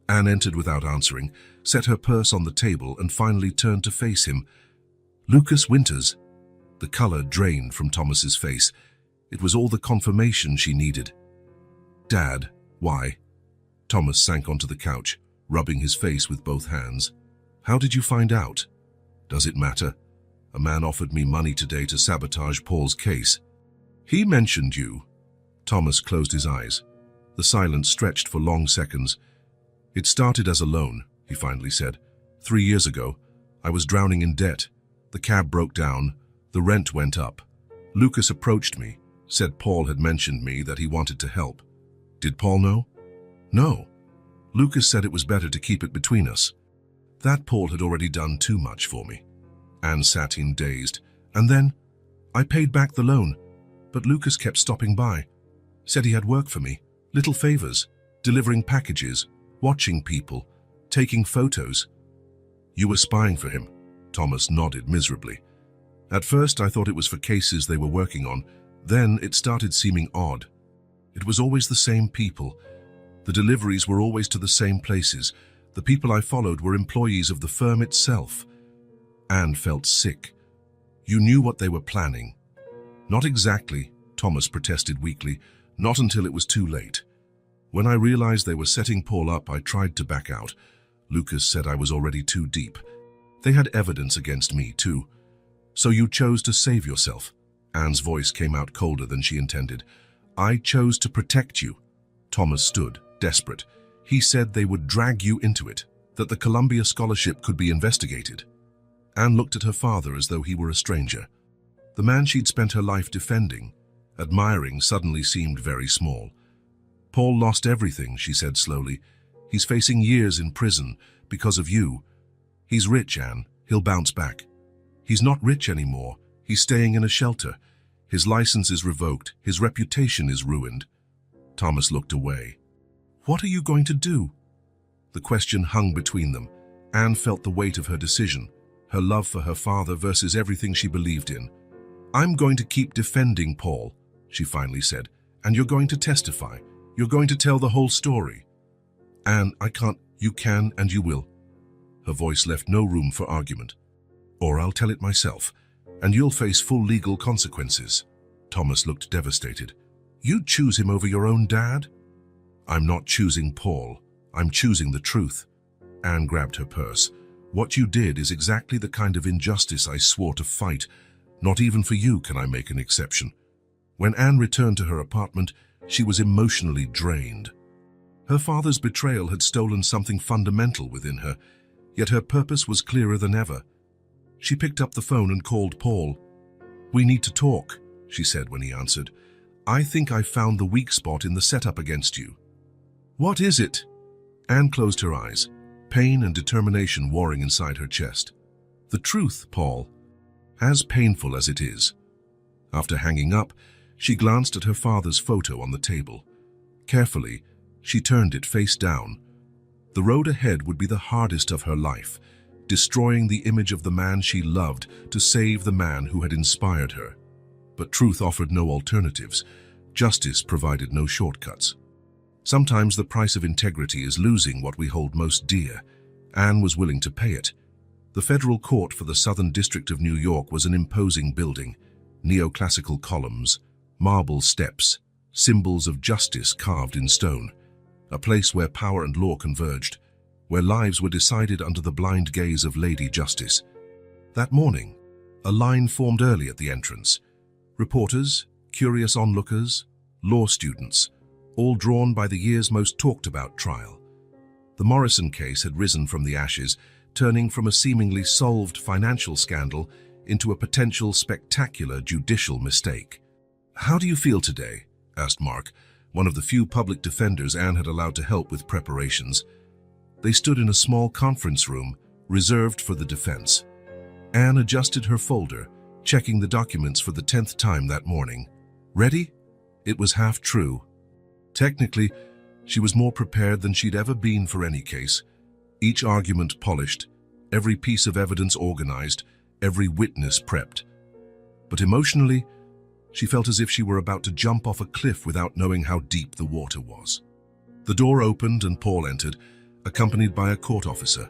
A: Anne entered without answering, set her purse on the table and finally turned to face him. Lucas Winters. The color drained from Thomas's face. It was all the confirmation she needed. Dad, why? Thomas sank onto the couch, rubbing his face with both hands. How did you find out? Does it matter? A man offered me money today to sabotage Paul's case. He mentioned you. Thomas closed his eyes. The silence stretched for long seconds. It started as a loan, he finally said. 3 years ago, I was drowning in debt. The cab broke down. The rent went up. Lucas approached me, said Paul had mentioned me, that he wanted to help. Did Paul know? No. Lucas said it was better to keep it between us. That Paul had already done too much for me. Anne sat in dazed. And then, I paid back the loan, but Lucas kept stopping by. Said he had work for me, little favors, delivering packages, watching people, taking photos. You were spying for him? Thomas nodded miserably. At first I thought it was for cases they were working on. Then it started seeming odd. It was always the same people. The deliveries were always to the same places. The people I followed were employees of the firm itself. Anne felt sick. You knew what they were planning. Not exactly, Thomas protested weakly. Not until it was too late. When I realized they were setting Paul up, I tried to back out. Lucas said I was already too deep. They had evidence against me, too. So you chose to save yourself. Anne's voice came out colder than she intended. I chose to protect you. Thomas stood, desperate. He said they would drag you into it, that the Columbia scholarship could be investigated. Anne looked at her father as though he were a stranger. The man she'd spent her life defending, admiring, suddenly seemed very small. "Paul lost everything," she said slowly. "He's facing years in prison because of you. He's rich, Anne. He'll bounce back." "He's not rich anymore. He's staying in a shelter. His license is revoked. His reputation is ruined." Thomas looked away. "What are you going to do?" The question hung between them. Anne felt the weight of her decision, her love for her father versus everything she believed in. "I'm going to keep defending Paul," she finally said, "and you're going to testify. You're going to tell the whole story." "Anne, I can't." "You can and you will." Her voice left no room for argument. "Or I'll tell it myself, and you'll face full legal consequences." Thomas looked devastated. "You'd choose him over your own dad?" "I'm not choosing Paul. I'm choosing the truth." Anne grabbed her purse. "What you did is exactly the kind of injustice I swore to fight. Not even for you can I make an exception." When Anne returned to her apartment, she was emotionally drained. Her father's betrayal had stolen something fundamental within her, yet her purpose was clearer than ever. She picked up the phone and called Paul. "We need to talk," she said when he answered. "I think I found the weak spot in the setup against you." "What is it?" Anne closed her eyes, pain and determination warring inside her chest. "The truth, Paul, as painful as it is." After hanging up, she glanced at her father's photo on the table. Carefully, she turned it face down. The road ahead would be the hardest of her life, destroying the image of the man she loved to save the man who had inspired her. But truth offered no alternatives. Justice provided no shortcuts. Sometimes the price of integrity is losing what we hold most dear. Anne was willing to pay it. The federal court for the Southern District of New York was an imposing building, neoclassical columns, marble steps, symbols of justice carved in stone. A place where power and law converged, where lives were decided under the blind gaze of Lady Justice. That morning, a line formed early at the entrance. Reporters, curious onlookers, law students, all drawn by the year's most talked-about trial. The Morrison case had risen from the ashes, turning from a seemingly solved financial scandal into a potential spectacular judicial mistake. "How do you feel today?" asked Mark, one of the few public defenders Anne had allowed to help with preparations. They stood in a small conference room, reserved for the defense. Anne adjusted her folder, checking the documents for the 10th time that morning. Ready? It was half true. Technically, she was more prepared than she'd ever been for any case. Each argument polished, every piece of evidence organized, every witness prepped. But emotionally, she felt as if she were about to jump off a cliff without knowing how deep the water was. The door opened and Paul entered, accompanied by a court officer.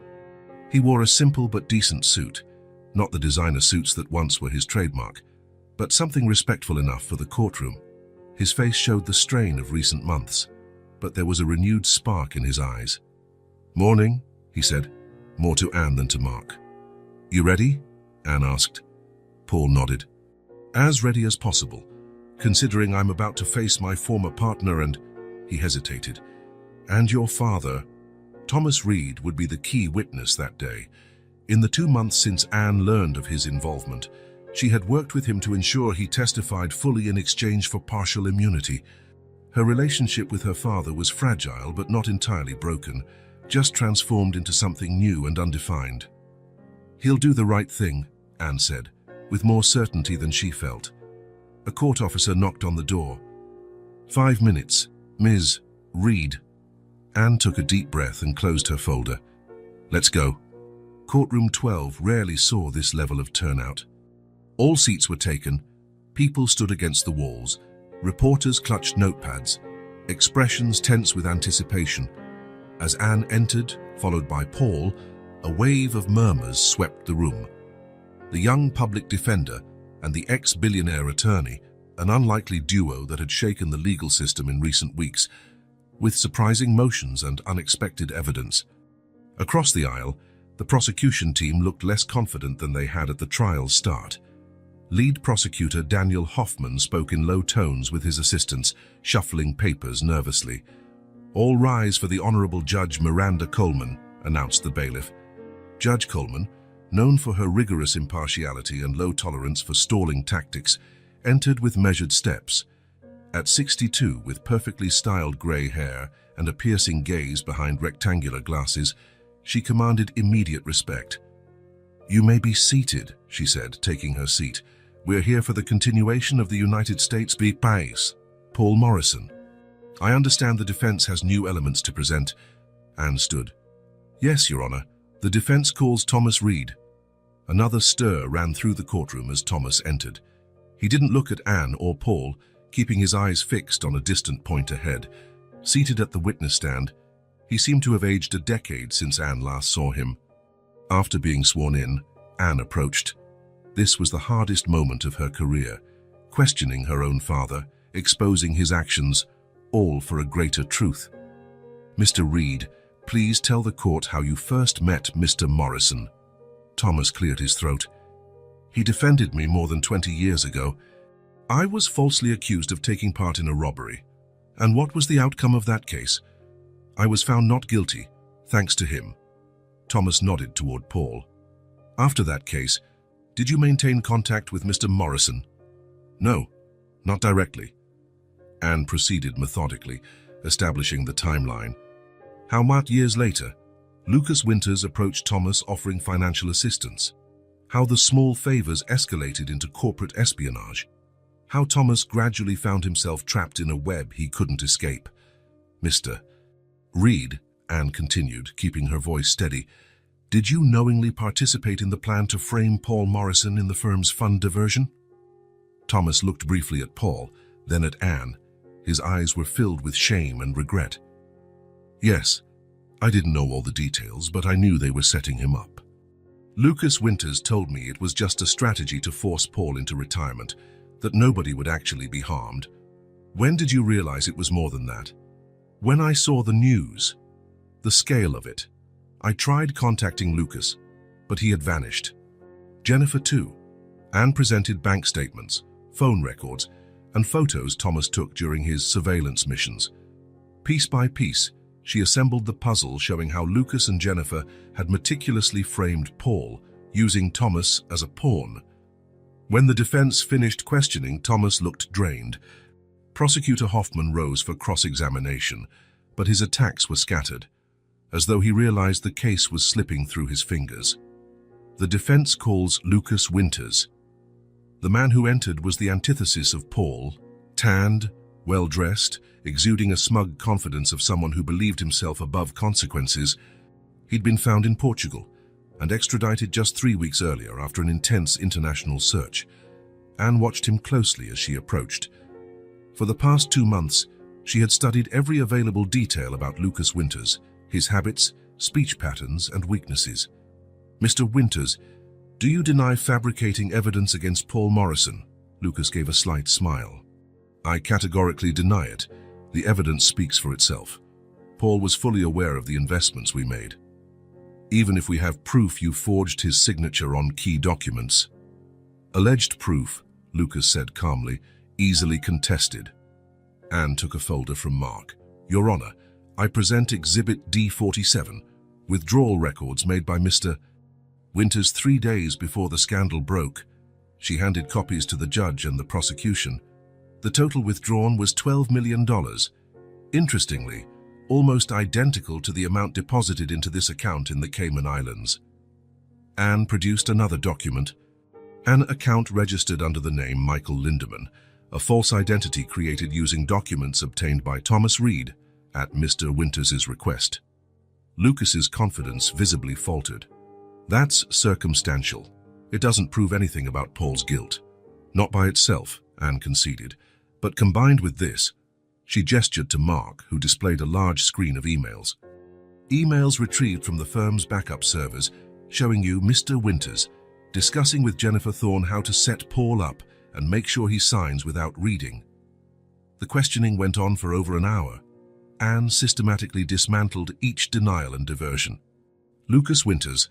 A: He wore a simple but decent suit, not the designer suits that once were his trademark, but something respectful enough for the courtroom. His face showed the strain of recent months, but there was a renewed spark in his eyes. "Morning," he said, more to Anne than to Mark. "You ready?" Anne asked. Paul nodded. "As ready as possible, considering I'm about to face my former partner and—" he hesitated. "And your father." Thomas Reed would be the key witness that day. In the 2 months since Anne learned of his involvement, she had worked with him to ensure he testified fully in exchange for partial immunity. Her relationship with her father was fragile but not entirely broken, just transformed into something new and undefined. "He'll do the right thing," Anne said, with more certainty than she felt. A court officer knocked on the door. "5 minutes, Ms. Reed." Anne took a deep breath and closed her folder. "Let's go." Courtroom 12 rarely saw this level of turnout. All seats were taken, people stood against the walls, reporters clutched notepads, expressions tense with anticipation. As Anne entered, followed by Paul, a wave of murmurs swept the room. The young public defender and the ex-billionaire attorney, an unlikely duo that had shaken the legal system in recent weeks, with surprising motions and unexpected evidence. Across the aisle, the prosecution team looked less confident than they had at the trial's start. Lead prosecutor Daniel Hoffman spoke in low tones with his assistants, shuffling papers nervously. "All rise for the Honorable Judge Miranda Coleman," announced the bailiff. Judge Coleman, known for her rigorous impartiality and low tolerance for stalling tactics, entered with measured steps. At 62, with perfectly styled grey hair and a piercing gaze behind rectangular glasses, she commanded immediate respect. "You may be seated," she said, taking her seat. "We're here for the continuation of the United States v. Paul Morrison. I understand the defense has new elements to present." Anne stood. "Yes, Your Honor. The defense calls Thomas Reed." Another stir ran through the courtroom as Thomas entered. He didn't look at Anne or Paul, keeping his eyes fixed on a distant point ahead. Seated at the witness stand, he seemed to have aged a decade since Anne last saw him. After being sworn in, Anne approached. This was the hardest moment of her career, questioning her own father, exposing his actions, all for a greater truth. "Mr. Reed, please tell the court how you first met Mr. Morrison." Thomas cleared his throat. "He defended me more than 20 years ago. I was falsely accused of taking part in a robbery. And what was the outcome of that case? I was found not guilty, thanks to him." Thomas nodded toward Paul. "After that case, did you maintain contact with Mr. Morrison?" "No, not directly." Anne proceeded methodically, establishing the timeline. How much years later, Lucas Winters approached Thomas offering financial assistance. How the small favors escalated into corporate espionage. How Thomas gradually found himself trapped in a web he couldn't escape. "Mr. Reed," Anne continued, keeping her voice steady, "did you knowingly participate in the plan to frame Paul Morrison in the firm's fund diversion?" Thomas looked briefly at Paul, then at Anne. His eyes were filled with shame and regret. "Yes, I didn't know all the details, but I knew they were setting him up. Lucas Winters told me it was just a strategy to force Paul into retirement, that nobody would actually be harmed. When did you realize it was more than that?" "When I saw the news. The scale of it. I tried contacting Lucas, but he had vanished. Jennifer too." Anne presented bank statements, phone records, and photos Thomas took during his surveillance missions. Piece by piece, she assembled the puzzle showing how Lucas and Jennifer had meticulously framed Paul, using Thomas as a pawn. When the defense finished questioning, Thomas looked drained. Prosecutor Hoffman rose for cross-examination, but his attacks were scattered, as though he realized the case was slipping through his fingers. The defense calls Lucas Winters. The man who entered was the antithesis of Paul, tanned, well-dressed, exuding a smug confidence of someone who believed himself above consequences. He'd been found in Portugal and extradited just 3 weeks earlier after an intense international search. Anne watched him closely as she approached. For the past 2 months, she had studied every available detail about Lucas Winters, his habits, speech patterns, and weaknesses. "Mr. Winters, do you deny fabricating evidence against Paul Morrison?" Lucas gave a slight smile. "I categorically deny it. The evidence speaks for itself. Paul was fully aware of the investments we made. Even if we have proof you forged his signature on key documents." "Alleged proof," Lucas said calmly, "easily contested." Anne took a folder from Mark. "Your Honor, I present Exhibit D47, withdrawal records made by Mr. Winters 3 days before the scandal broke." She handed copies to the judge and the prosecution. The total withdrawn was $12 million. Interestingly, almost identical to the amount deposited into this account in the Cayman Islands. Anne produced another document, an account registered under the name Michael Lindemann, a false identity created using documents obtained by Thomas Reed at Mr. Winters' request. Lucas's confidence visibly faltered. "That's circumstantial. It doesn't prove anything about Paul's guilt." "Not by itself," Anne conceded, "but combined with this," she gestured to Mark, who displayed a large screen of emails. "Emails retrieved from the firm's backup servers showing you Mr. Winters discussing with Jennifer Thorne how to set Paul up and make sure he signs without reading." The questioning went on for over an hour. Anne systematically dismantled each denial and diversion. Lucas Winters,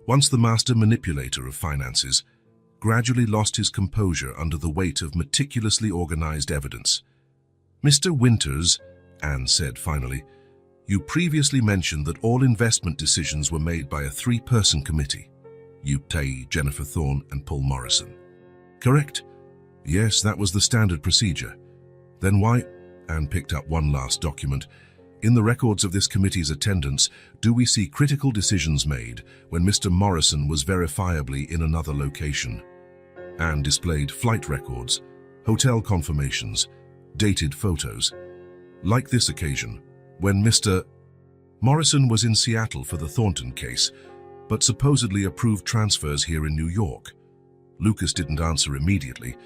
A: once the master manipulator of finances, gradually lost his composure under the weight of meticulously organized evidence. "Mr. Winters," Anne said finally, "you previously mentioned that all investment decisions were made by a 3-person committee. Jennifer Thorne and Paul Morrison. Correct. Yes, that was the standard procedure. Then why? Anne picked up one last document. In the records of this committee's attendance, do we see critical decisions made when Mr. Morrison was verifiably in another location? Anne displayed flight records, hotel confirmations, dated photos. Like this occasion, when Mr. Morrison was in Seattle for the Thornton case, but supposedly approved transfers here in New York. Lucas didn't answer immediately.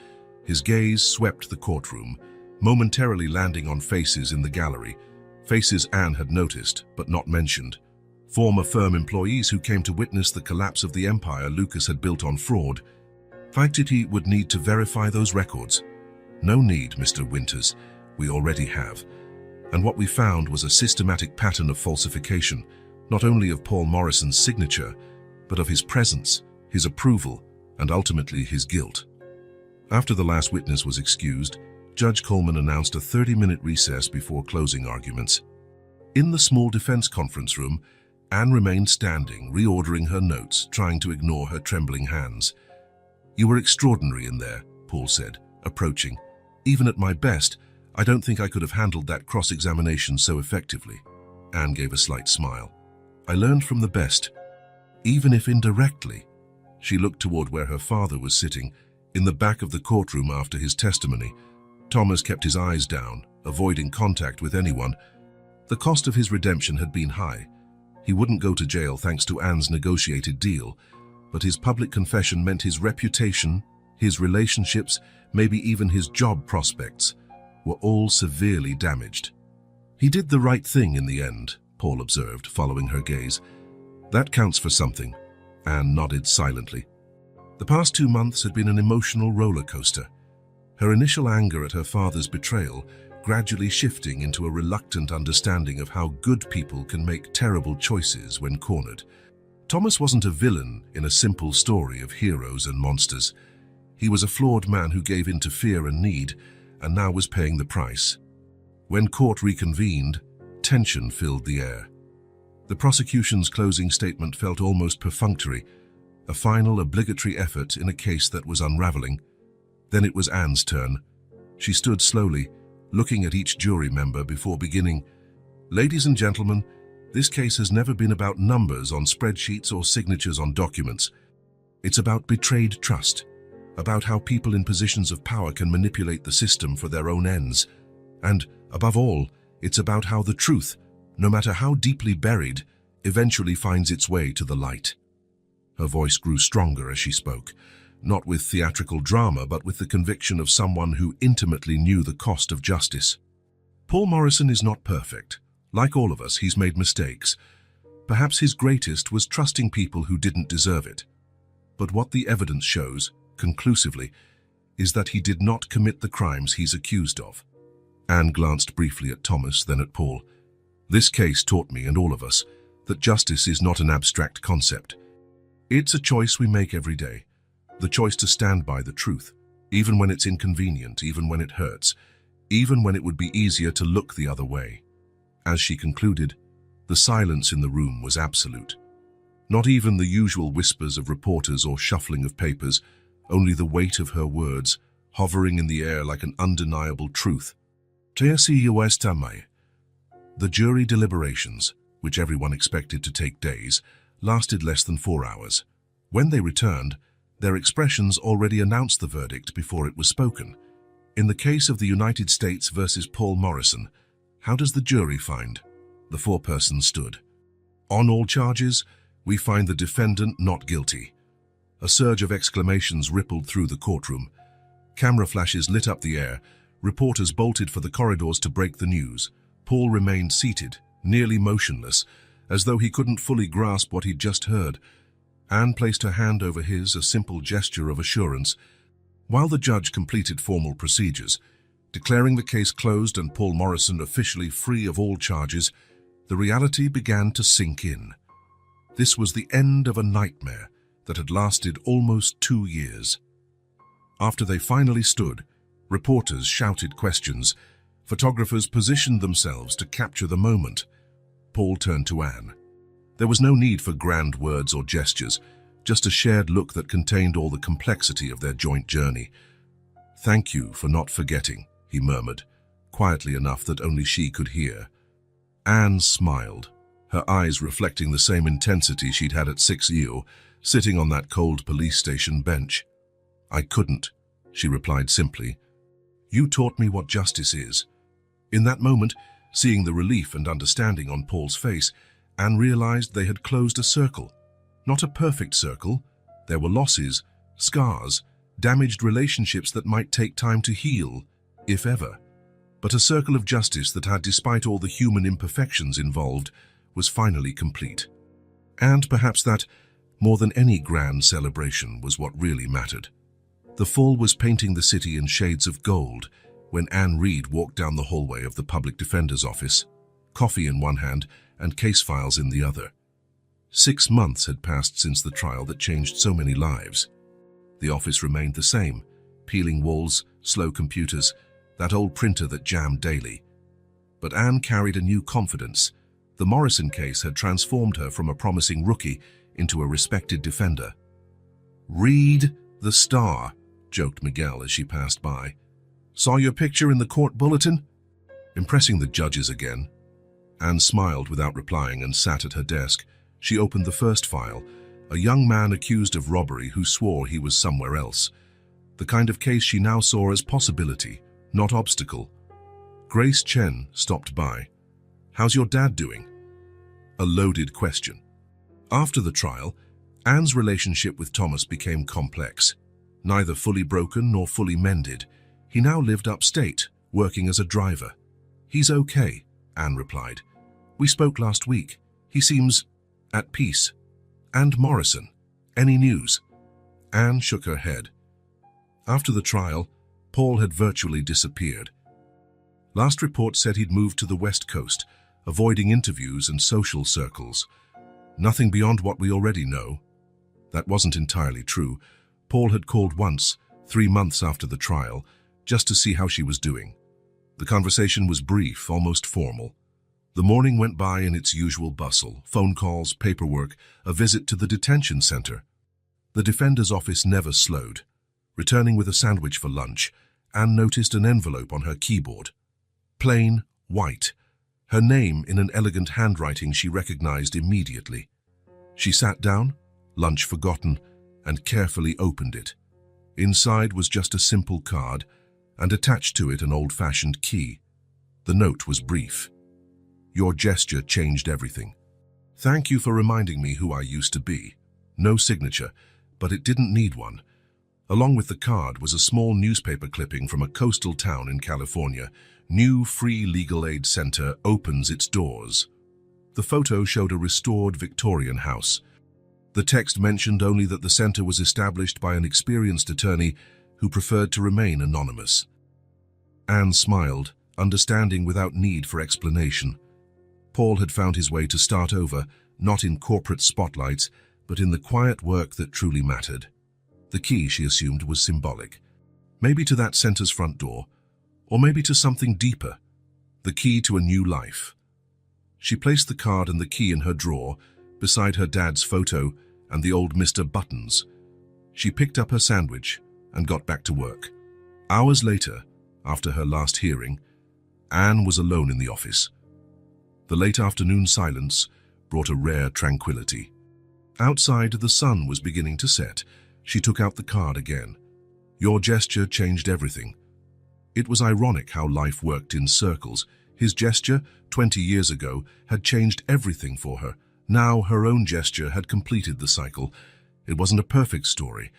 A: His gaze swept the courtroom, momentarily landing on faces in the gallery, faces Anne had noticed but not mentioned. Former firm employees who came to witness the collapse of the empire Lucas had built on fraud. Faculty would need to verify those records. No need, Mr. Winters. We already have. And what we found was a systematic pattern of falsification, not only of Paul Morrison's signature, but of his presence, his approval, and ultimately his guilt. After the last witness was excused, Judge Coleman announced a 30-minute recess before closing arguments. In the small defense conference room, Anne remained standing, reordering her notes, trying to ignore her trembling hands. "You were extraordinary in there," Paul said, approaching. "Even at my best, I don't think I could have handled that cross-examination so effectively." Anne gave a slight smile. "I learned from the best, even if indirectly." She looked toward where her father was sitting, in the back of the courtroom after his testimony. Thomas kept his eyes down, avoiding contact with anyone. The cost of his redemption had been high. He wouldn't go to jail thanks to Anne's negotiated deal, but his public confession meant his reputation, his relationships, maybe even his job prospects, were all severely damaged. "He did the right thing in the end," Paul observed, following her gaze. "That counts for something." Anne nodded silently. The past 2 months had been an emotional roller coaster. Her initial anger at her father's betrayal gradually shifting into a reluctant understanding of how good people can make terrible choices when cornered. Thomas wasn't a villain in a simple story of heroes and monsters. He was a flawed man who gave in to fear and need, and now was paying the price. When court reconvened, tension filled the air. The prosecution's closing statement felt almost perfunctory, a final obligatory effort in a case that was unraveling. Then it was Anne's turn. She stood slowly, looking at each jury member before beginning. "Ladies and gentlemen, this case has never been about numbers on spreadsheets or signatures on documents. It's about betrayed trust, about how people in positions of power can manipulate the system for their own ends. And, above all, it's about how the truth, no matter how deeply buried, eventually finds its way to the light." Her voice grew stronger as she spoke, not with theatrical drama, but with the conviction of someone who intimately knew the cost of justice. Paul Morrison is not perfect. Like all of us, he's made mistakes. Perhaps his greatest was trusting people who didn't deserve it. But what the evidence shows, conclusively, is that he did not commit the crimes he's accused of. Anne glanced briefly at Thomas, then at Paul. "This case taught me, and all of us, that justice is not an abstract concept. It's a choice we make every day. The choice to stand by the truth, even when it's inconvenient, even when it hurts, even when it would be easier to look the other way." As she concluded, the silence in the room was absolute. Not even the usual whispers of reporters or shuffling of papers, only the weight of her words, hovering in the air like an undeniable truth. The jury deliberations, which everyone expected to take days, lasted less than 4 hours. When they returned, their expressions already announced the verdict before it was spoken. In the case of the United States versus Paul Morrison, how does the jury find? The foreperson stood. "On all charges, we find the defendant not guilty." A surge of exclamations rippled through the courtroom. Camera flashes lit up the air. Reporters bolted for the corridors to break the news. Paul remained seated, nearly motionless, as though he couldn't fully grasp what he'd just heard. Anne placed her hand over his, a simple gesture of assurance, while the judge completed formal procedures, declaring the case closed and Paul Morrison officially free of all charges. The reality began to sink in. This was the end of a nightmare that had lasted almost 2 years. After they finally stood, reporters shouted questions. Photographers positioned themselves to capture the moment. Paul turned to Anne. There was no need for grand words or gestures. just a shared look that contained all the complexity of their joint journey. "Thank you for not forgetting," he murmured, quietly enough that only she could hear. Anne smiled, her eyes reflecting the same intensity she'd had at 6 years, sitting on that cold police station bench. "I couldn't," she replied simply. "You taught me what justice is." In that moment, seeing the relief and understanding on Paul's face, Anne realized they had closed a circle. Not a perfect circle. There were losses, scars, damaged relationships that might take time to heal, if ever. But a circle of justice that had, despite all the human imperfections involved, was finally complete. And perhaps that, more than any grand celebration, was what really mattered. The fall was painting the city in shades of gold when Anne Reed walked down the hallway of the public defender's office, coffee in one hand and case files in the other. 6 months had passed since the trial that changed so many lives. The office remained the same, peeling walls, slow computers, that old printer that jammed daily. But Anne carried a new confidence. The Morrison case had transformed her from a promising rookie into a respected defender. "Read the Star," joked Miguel as she passed by. "Saw your picture in the court bulletin?" Impressing the judges again. Anne smiled without replying and sat at her desk. She opened the first file, a young man accused of robbery who swore he was somewhere else. The kind of case she now saw as possibility, not obstacle. Grace Chen stopped by. "How's your dad doing?" A loaded question. After the trial, Anne's relationship with Thomas became complex. Neither fully broken nor fully mended. He now lived upstate, working as a driver. "He's okay," Anne replied. "We spoke last week. He seems at peace." "And Morrison, any news?" Anne shook her head. After the trial, Paul had virtually disappeared. Last report said he'd moved to the West Coast, avoiding interviews and social circles. Nothing beyond what we already know. That wasn't entirely true. Paul had called once, 3 months after the trial, just to see how she was doing. The conversation was brief, almost formal. The morning went by in its usual bustle, phone calls, paperwork, a visit to the detention center. The defender's office never slowed. Returning with a sandwich for lunch, Anne noticed an envelope on her keyboard. Plain, white. Her name in an elegant handwriting she recognized immediately. She sat down, lunch forgotten, and carefully opened it. Inside was just a simple card, and attached to it an old-fashioned key. The note was brief. "Your gesture changed everything. Thank you for reminding me who I used to be." No signature, but it didn't need one. Along with the card was a small newspaper clipping from a coastal town in California. "New free legal aid center opens its doors." The photo showed a restored Victorian house. The text mentioned only that the center was established by an experienced attorney who preferred to remain anonymous. Anne smiled, understanding without need for explanation. Paul had found his way to start over, not in corporate spotlights, but in the quiet work that truly mattered. The key, she assumed, was symbolic. Maybe to that center's front door, or maybe to something deeper, the key to a new life. She placed the card and the key in her drawer, beside her dad's photo and the old Mr. Buttons. She picked up her sandwich and got back to work. Hours later, after her last hearing, Anne was alone in the office. The late afternoon silence brought a rare tranquility. Outside, the sun was beginning to set. She took out the card again. "Your gesture changed everything." It was ironic how life worked in circles. His gesture, 20 years ago, had changed everything for her. Now her own gesture had completed the cycle. It wasn't a perfect story.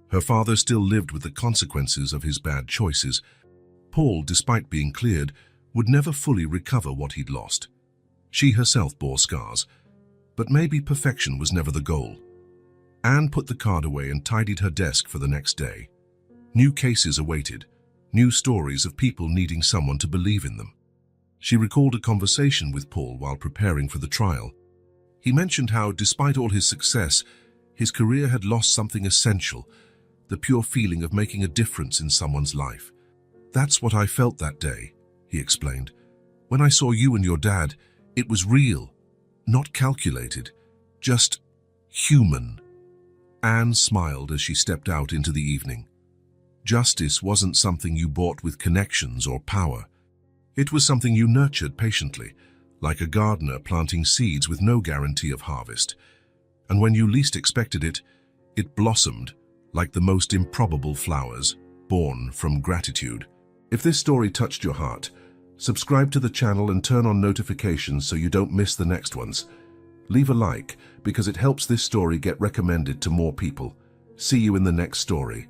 A: Her father still lived with the consequences of his bad choices. Paul, despite being cleared, would never fully recover what he'd lost. She herself bore scars, but maybe perfection was never the goal. Anne put the card away and tidied her desk for the next day. New cases awaited, new stories of people needing someone to believe in them. She recalled a conversation with Paul while preparing for the trial. He mentioned how, despite all his success, his career had lost something essential, the pure feeling of making a difference in someone's life. "That's what I felt that day," he explained. "When I saw you and your dad, it was real, not calculated, just human." Anne smiled as she stepped out into the evening. Justice wasn't something you bought with connections or power. It was something you nurtured patiently, like a gardener planting seeds with no guarantee of harvest. And when you least expected it, it blossomed like the most improbable flowers, born from gratitude. If this story touched your heart, subscribe to the channel and turn on notifications so you don't miss the next ones. Leave a like because it helps this story get recommended to more people. See you in the next story.